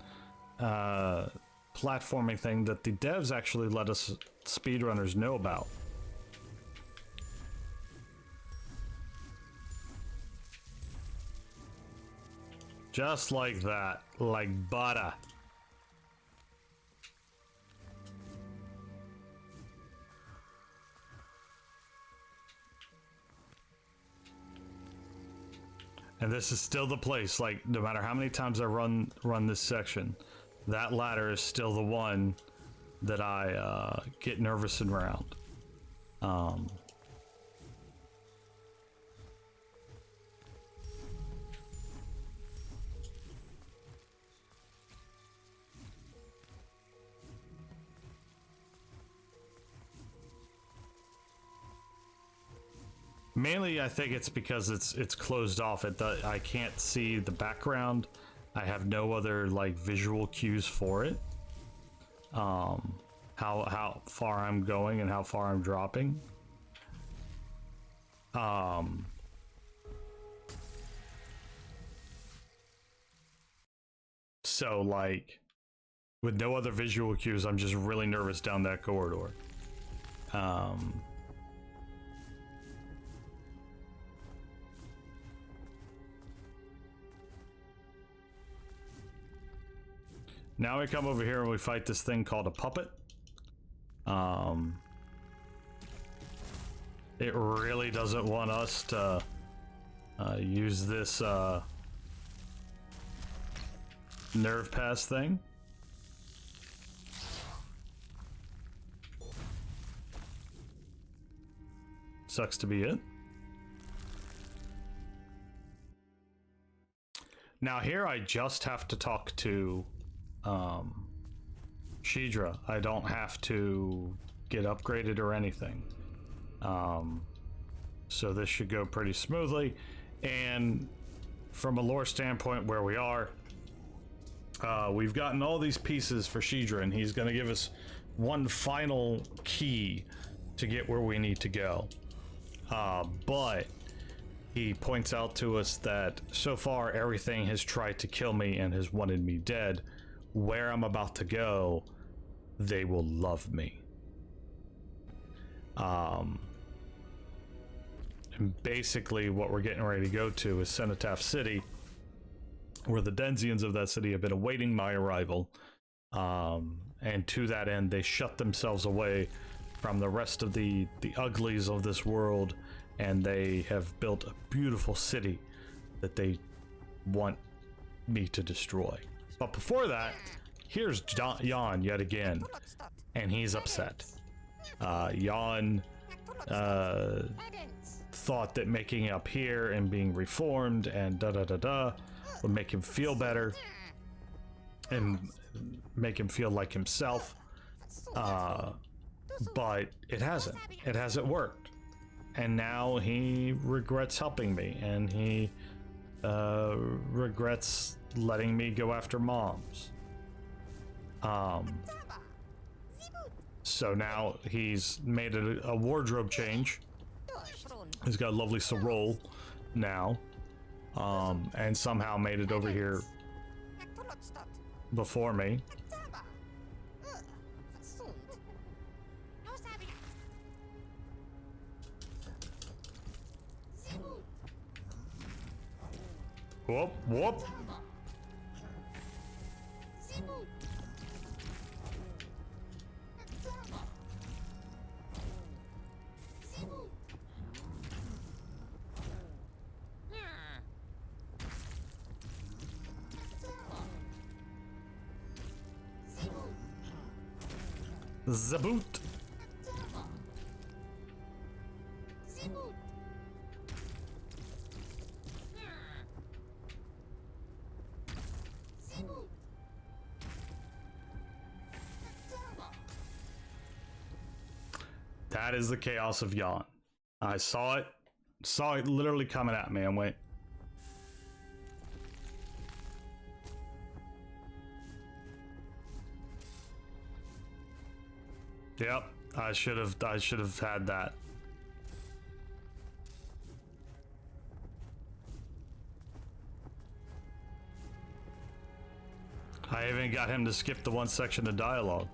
platforming thing that the devs actually let us speedrunners know about. Just like that, like butter. And this is still the place, like, no matter how many times I run this section, that ladder is still the one that I get nervous and around. Mainly, I think it's because it's closed off. I can't see the background. I have no other like visual cues for it. How far I'm going and how far I'm dropping. So like with no other visual cues, I'm just really nervous down that corridor. Now we come over here and we fight this thing called a puppet. It really doesn't want us to use this nerve pass thing. Sucks to be it. Now here I just have to talk to Shidra. I don't have to get upgraded or anything. So this should go pretty smoothly. And from a lore standpoint where we are, we've gotten all these pieces for Shidra, and he's going to give us one final key to get where we need to go. But he points out to us that so far everything has tried to kill me and has wanted me dead. Where I'm about to go, they will love me. And basically what we're getting ready to go to is Cenotaph City, where the Denzians of that city have been awaiting my arrival. And to that end, they shut themselves away from the rest of the uglies of this world, and they have built a beautiful city that they want me to destroy. But before that, here's Jan yet again, and he's upset. Jan thought that making up here and being reformed and would make him feel better and make him feel like himself, but it hasn't worked, and now he regrets helping me, and he regrets letting me go after moms. So now he's made a wardrobe change. He's got a lovely sorrel now, and somehow made it over here before me. Whoop, whoop. Zaboot. That is the chaos of Jan. I saw it literally coming at me and went, yep, I should have had that. I even got him to skip the one section of dialogue.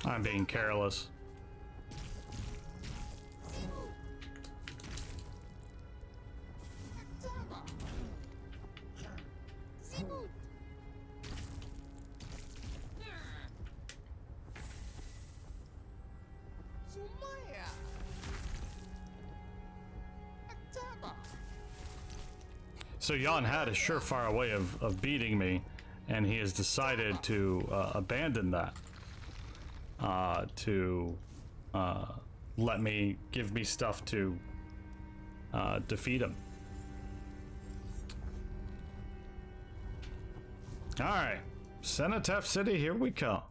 I'm being careless. So Jan had a surefire way of beating me, and he has decided to abandon that. To give me stuff to defeat him. All right, Cenotaph City, here we come.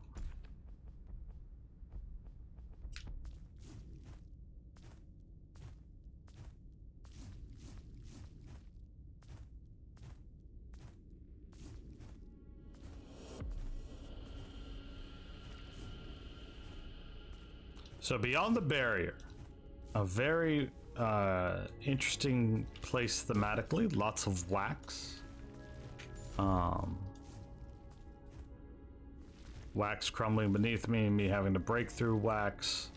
So beyond the barrier, a very interesting place thematically, lots of wax. Wax crumbling beneath me, me having to break through wax.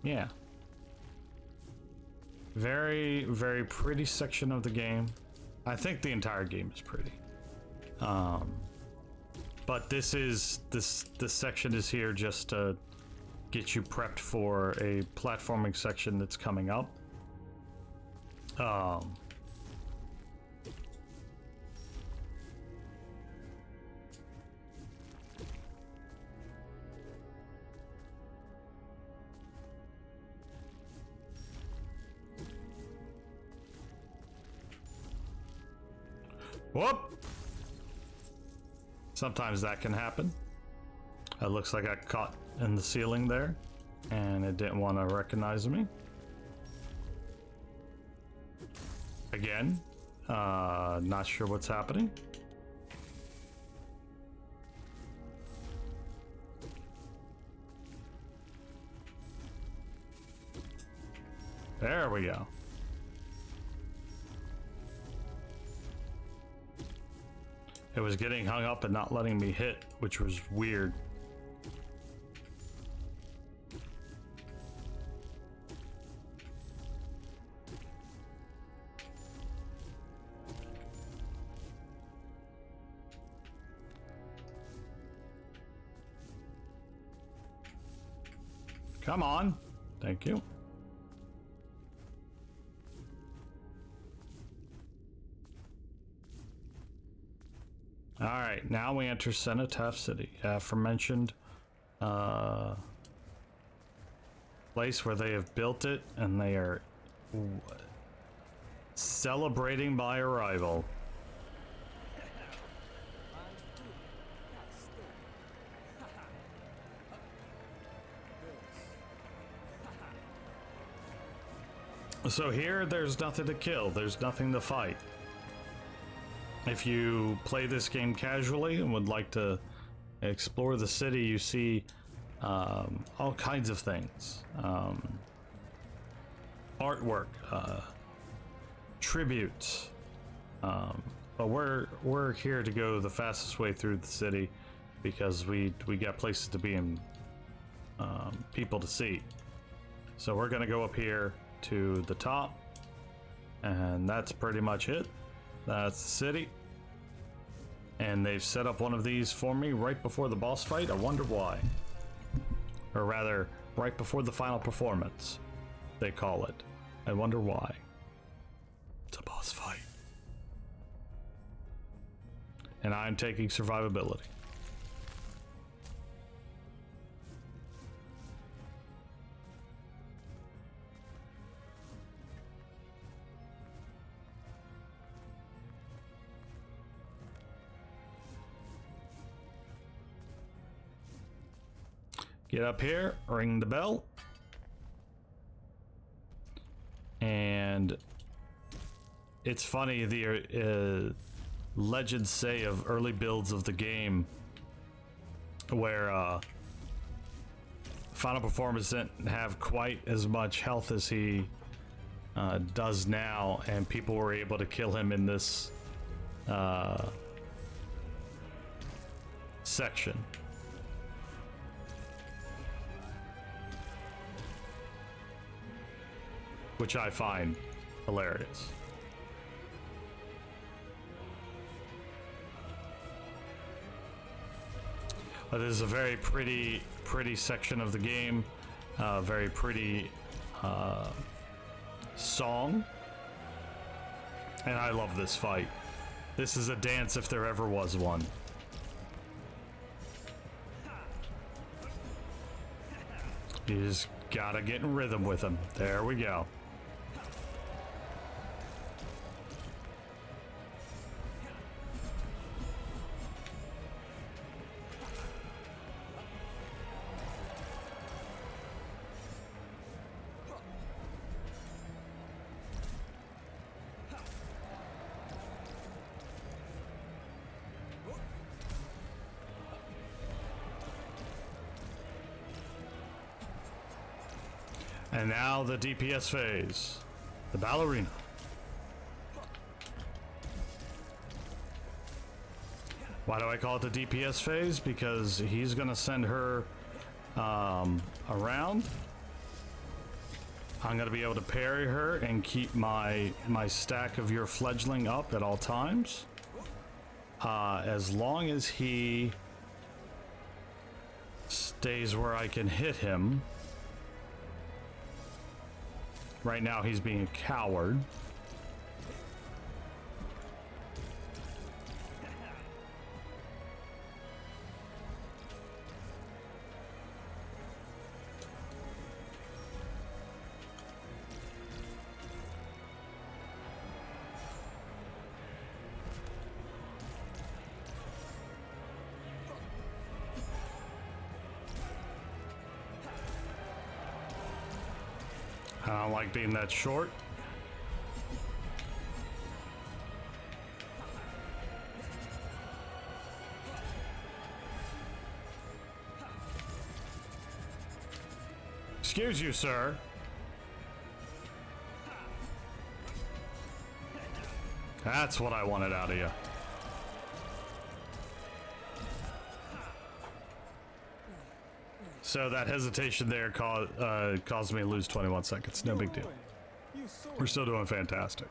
Yeah. Very, very pretty section of the game. I think the entire game is pretty. But this section is here just to get you prepped for a platforming section that's coming up. Whoop! Sometimes that can happen. It looks like I got caught in the ceiling there. And it didn't want to recognize me. Again, not sure what's happening. There we go. It was getting hung up and not letting me hit, which was weird. Come on. Thank you. All right, now we enter Cenotaph City, aforementioned place where they have built it, and they are celebrating my arrival. So here, there's nothing to kill, there's nothing to fight. If you play this game casually and would like to explore the city, you see all kinds of things. Artwork, tributes. But we're here to go the fastest way through the city because we got places to be and people to see. So we're gonna go up here to the top, and that's pretty much it. That's the city. And they've set up one of these for me right before the boss fight. I wonder why. Or rather, right before the final performance, they call it. I wonder why. It's a boss fight. And I'm taking survivability. Get up here, ring the bell. And it's funny, the legends say of early builds of the game where Final Performance didn't have quite as much health as he does now, and people were able to kill him in this section. Which I find hilarious. This is a very pretty section of the game. Very pretty song. And I love this fight. This is a dance if there ever was one. You just gotta get in rhythm with him. There we go. And now the DPS phase, the ballerina. Why do I call it the DPS phase? Because he's gonna send her around. I'm gonna be able to parry her and keep my stack of your fledgling up at all times. As long as he stays where I can hit him. Right now he's being a coward. don't like being that short. Excuse you, sir. That's what I wanted out of you. So that hesitation there caused me to lose 21 seconds. No big deal. We're still doing fantastic.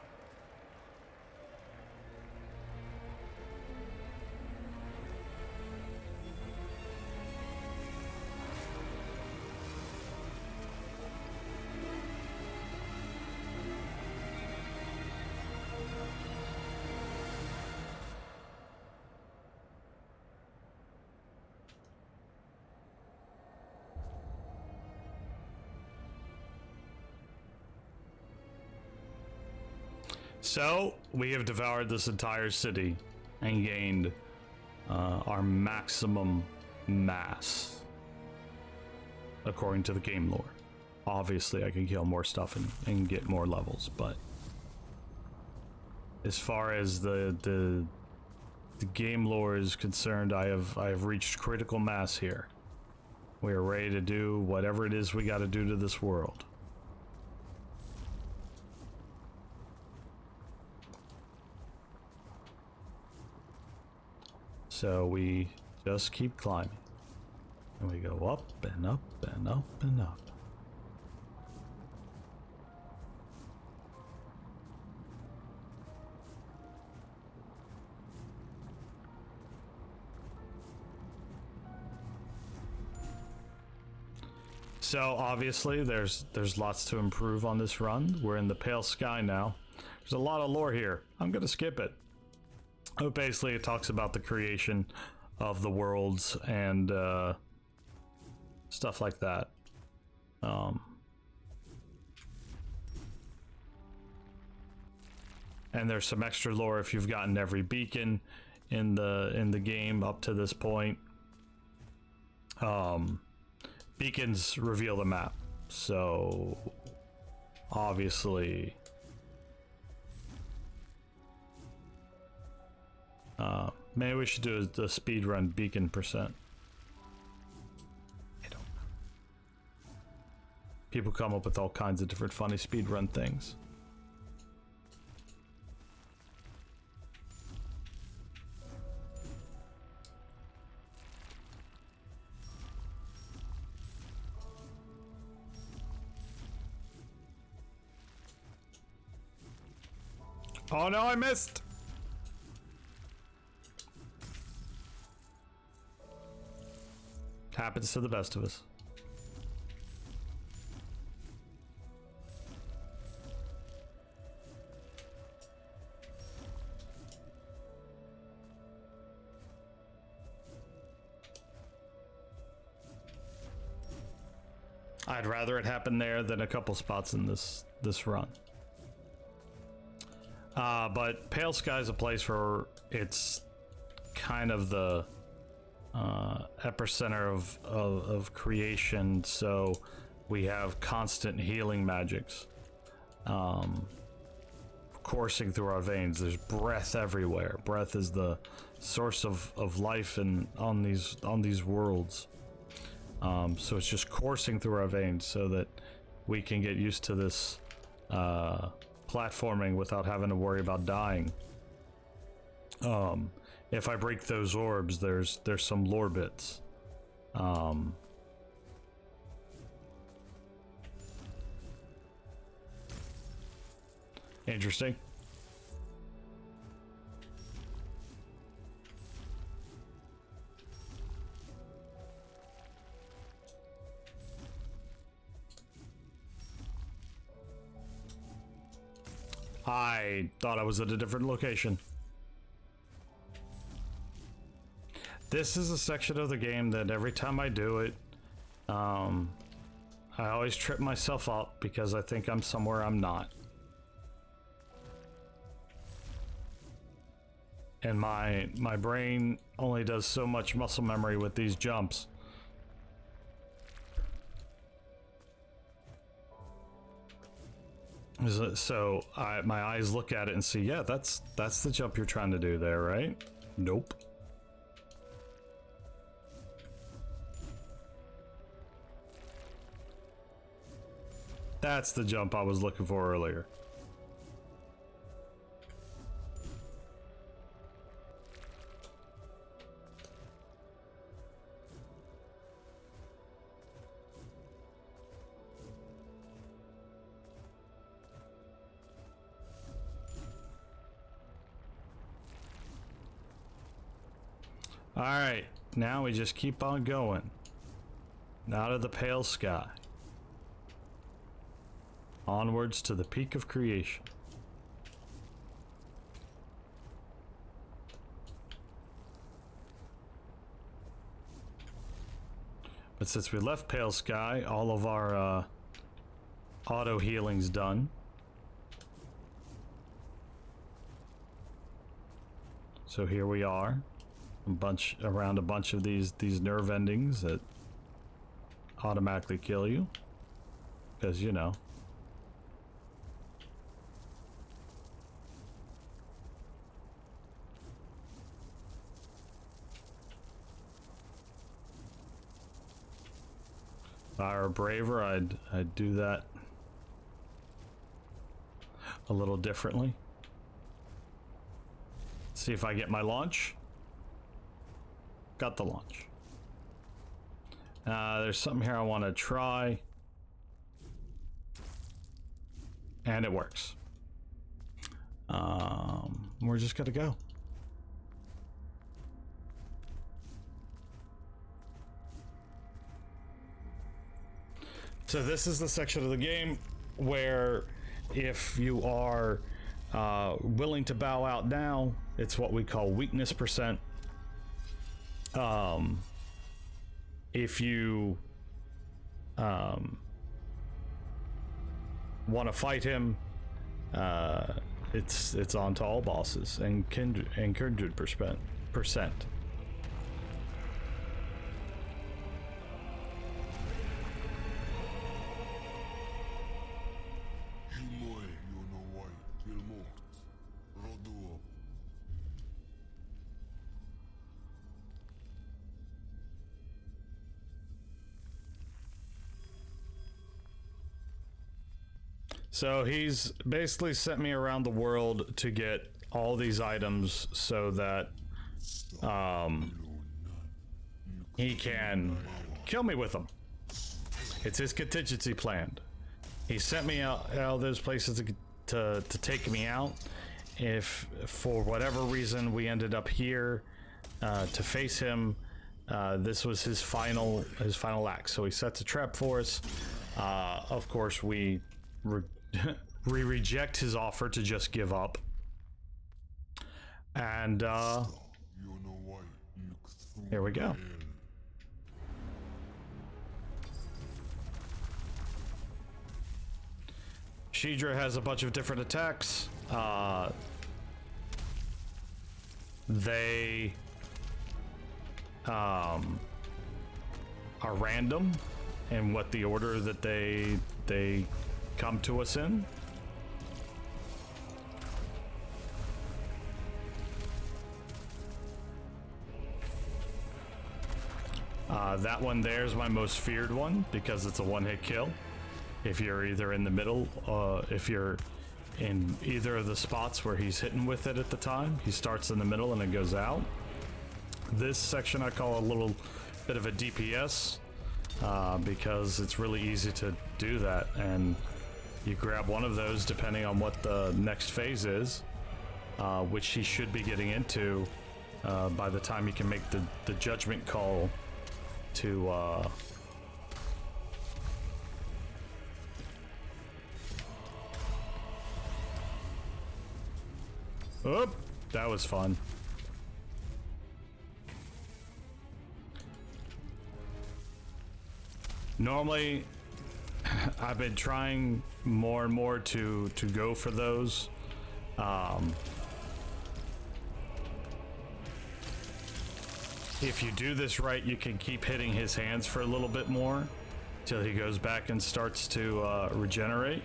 So, we have devoured this entire city and gained our maximum mass, according to the game lore. Obviously, I can kill more stuff and get more levels, but as far as the game lore is concerned, I have reached critical mass here. We are ready to do whatever it is we got to do to this world. So we just keep climbing. And we go up and up and up and up. So obviously there's lots to improve on this run. We're in the pale sky now. There's a lot of lore here. I'm gonna skip it. But basically it talks about the creation of the worlds and stuff like that. And there's some extra lore if you've gotten every beacon in the game up to this point. Beacons reveal the map, so obviously maybe we should do the speed run beacon percent. I don't know. People come up with all kinds of different funny speed run things. Oh no, I missed! Happens to the best of us. I'd rather it happen there than a couple spots in this run. But Pale Sky is a place where it's kind of the epicenter of creation, so we have constant healing magics coursing through our veins. There's breath everywhere. Breath is the source of life on these worlds. So it's just coursing through our veins so that we can get used to this platforming without having to worry about dying. If I break those orbs, there's some lore bits. Interesting. I thought I was at a different location. This is a section of the game that every time I do it, I always trip myself up because I think I'm somewhere I'm not. And my brain only does so much muscle memory with these jumps. So my eyes look at it and see, yeah, that's the jump you're trying to do there, right? Nope. That's the jump I was looking for earlier. All right, now we just keep on going. Out of the pale sky. Onwards to the peak of creation. But since we left pale sky, all of our auto healing's done. So here we are, around a bunch of these nerve endings that automatically kill you, because you know. If I were braver, I'd do that a little differently. See if I get my launch. Got the launch. There's something here I want to try. And it works. We're just gonna go. So this is the section of the game where if you are willing to bow out now, it's what we call weakness percent. If you want to fight him, it's on to all bosses and kindred percent. So he's basically sent me around the world to get all these items so that he can kill me with them. It's his contingency plan. He sent me out those places to take me out. If for whatever reason we ended up here to face him, this was his final act. So he sets a trap for us. Of course, we reject his offer to just give up, and here we go. Shidra has a bunch of different attacks. They are random in what the order that they come to us in. That one there is my most feared one because it's a one-hit kill. If you're either in the middle, if you're in either of the spots where he's hitting with it at the time, he starts in the middle and it goes out. This section I call a little bit of a DPS because it's really easy to do that, and you grab one of those depending on what the next phase is, which he should be getting into by the time he can make the judgment call to oh, that was fun. Normally, I've been trying more and more to go for those. If you do this right, you can keep hitting his hands for a little bit more till he goes back and starts to regenerate.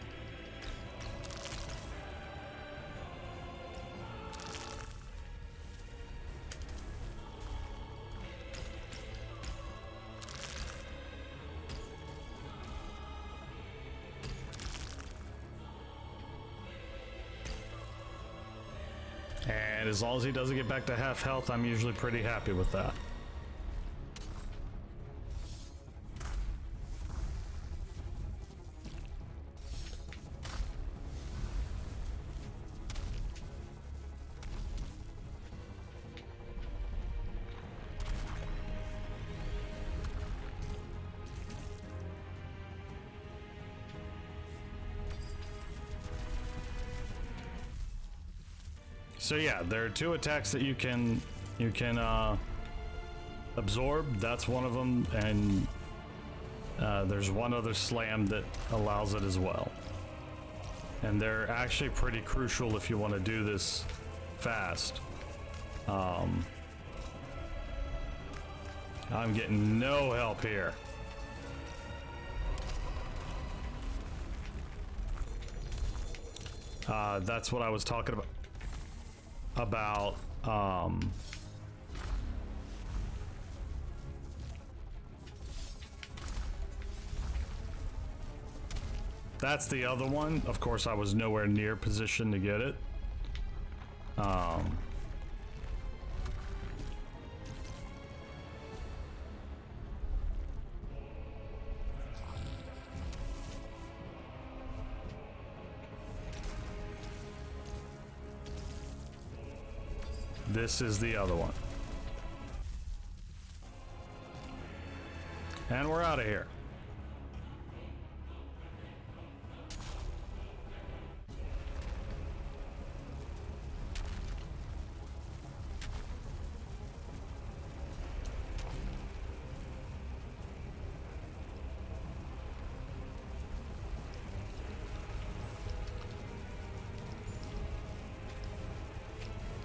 fine. As long as he doesn't get back to half health, I'm usually pretty happy with that. So yeah, there are 2 attacks that you can absorb. That's one of them, and there's one other slam that allows it as well. And they're actually pretty crucial if you want to do this fast. I'm getting no help here. That's what I was talking about. That's the other one. Of course, I was nowhere near position to get it. This is the other one. And we're out of here.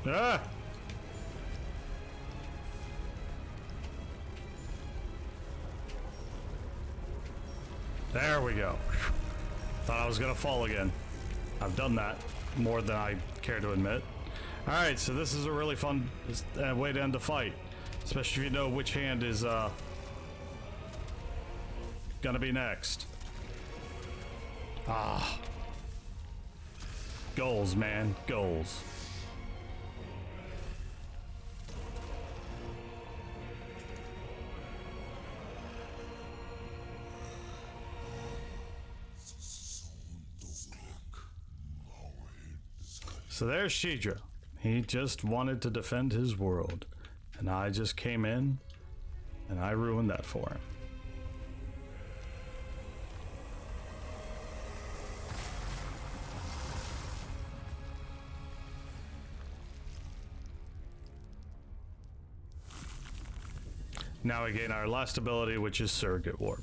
Ah! There we go. Thought I was gonna fall again. I've done that more than I care to admit. Alright, so this is a really fun way to end the fight. Especially if you know which hand is gonna be next. Ah. Goals, man. Goals. So there's Shidra. He just wanted to defend his world, and I just came in and I ruined that for him. Now we gain our last ability, which is Surrogate Warp.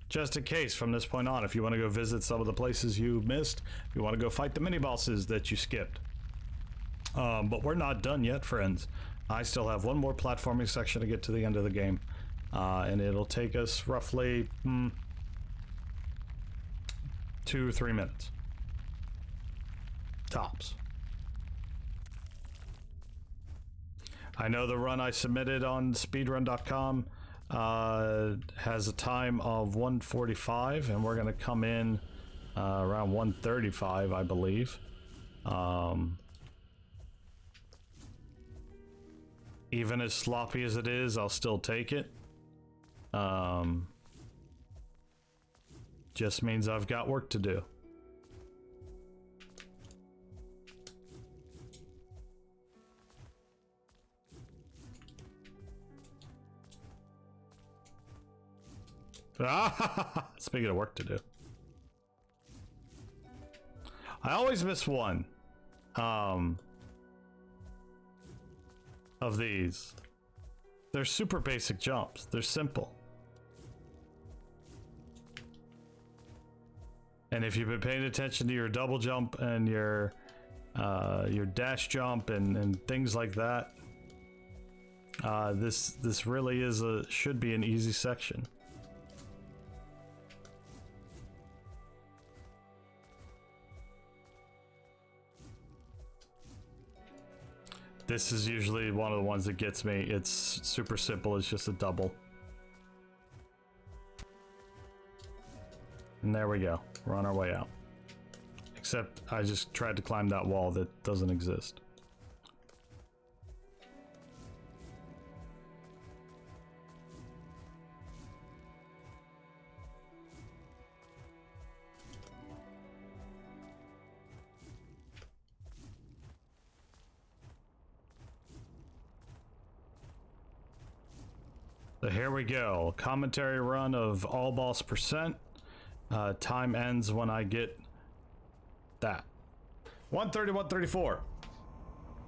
Just in case, from this point on, if you want to go visit some of the places you missed, if you want to go fight the mini-bosses that you skipped. But we're not done yet, friends. I still have one more platforming section to get to the end of the game. And it'll take us roughly 2 or 3 minutes. Tops. I know the run I submitted on speedrun.com has a time of 1:45, and we're going to come in around 1:35, I believe. Even as sloppy as it is, I'll still take it. Just means I've got work to do. Speaking of work to do, I always miss one of these. They're super basic jumps. They're simple. And if you've been paying attention to your double jump and your dash jump and things like that, this really is should be an easy section. This is usually one of the ones that gets me. It's super simple. It's just a double. And there we go. We're on our way out. Except I just tried to climb that wall that doesn't exist. So here we go. Commentary run of all boss percent. Time ends when I get that. 130, 134.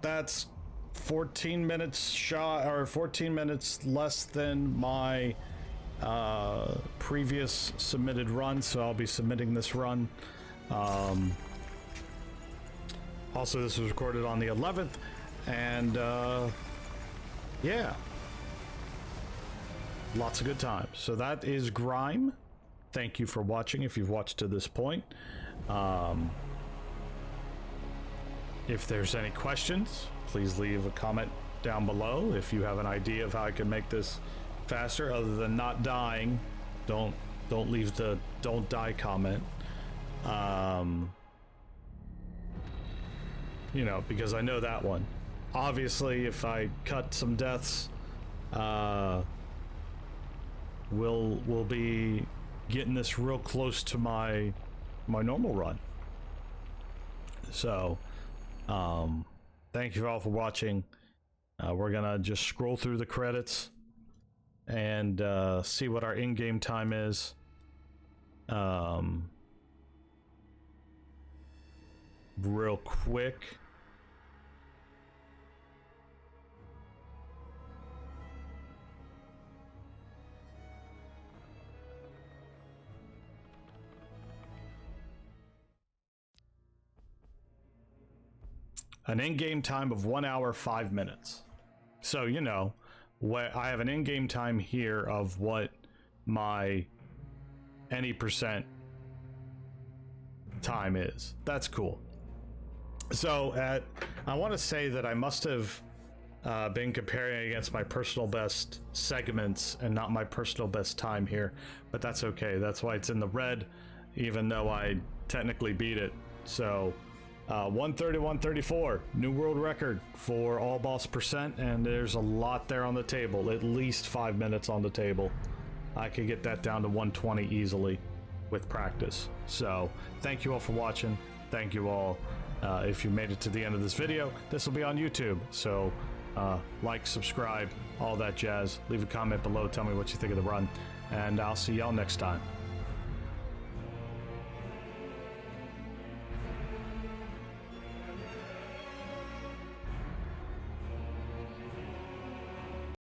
That's 14 minutes shot, or 14 minutes less than my previous submitted run, so I'll be submitting this run. Also, this was recorded on the 11th, and yeah. Lots of good times. So that is Grime. Thank you for watching if you've watched to this point. If there's any questions, please leave a comment down below. If you have an idea of how I can make this faster other than not dying, don't leave the don't die comment. You know, because I know that one. Obviously, if I cut some deaths, we'll be getting this real close to my normal run. So thank you all for watching. We're gonna just scroll through the credits and see what our in-game time is. Real quick. An in-game time of 1 hour 5 minutes. So, you know, what I have an in-game time here of what my any percent time is. That's cool. So I want to say that I must have been comparing against my personal best segments and not my personal best time here, but that's okay. That's why it's in the red, even though I technically beat it. So 130, 134, new world record for all boss percent, and there's a lot there on the table. At least 5 minutes on the table. I could get that down to 120 easily with practice. So thank you all for watching. Thank you all. If you made it to the end of this video, this will be on YouTube. So like, subscribe, all that jazz. Leave a comment below. Tell me what you think of the run, and I'll see y'all next time.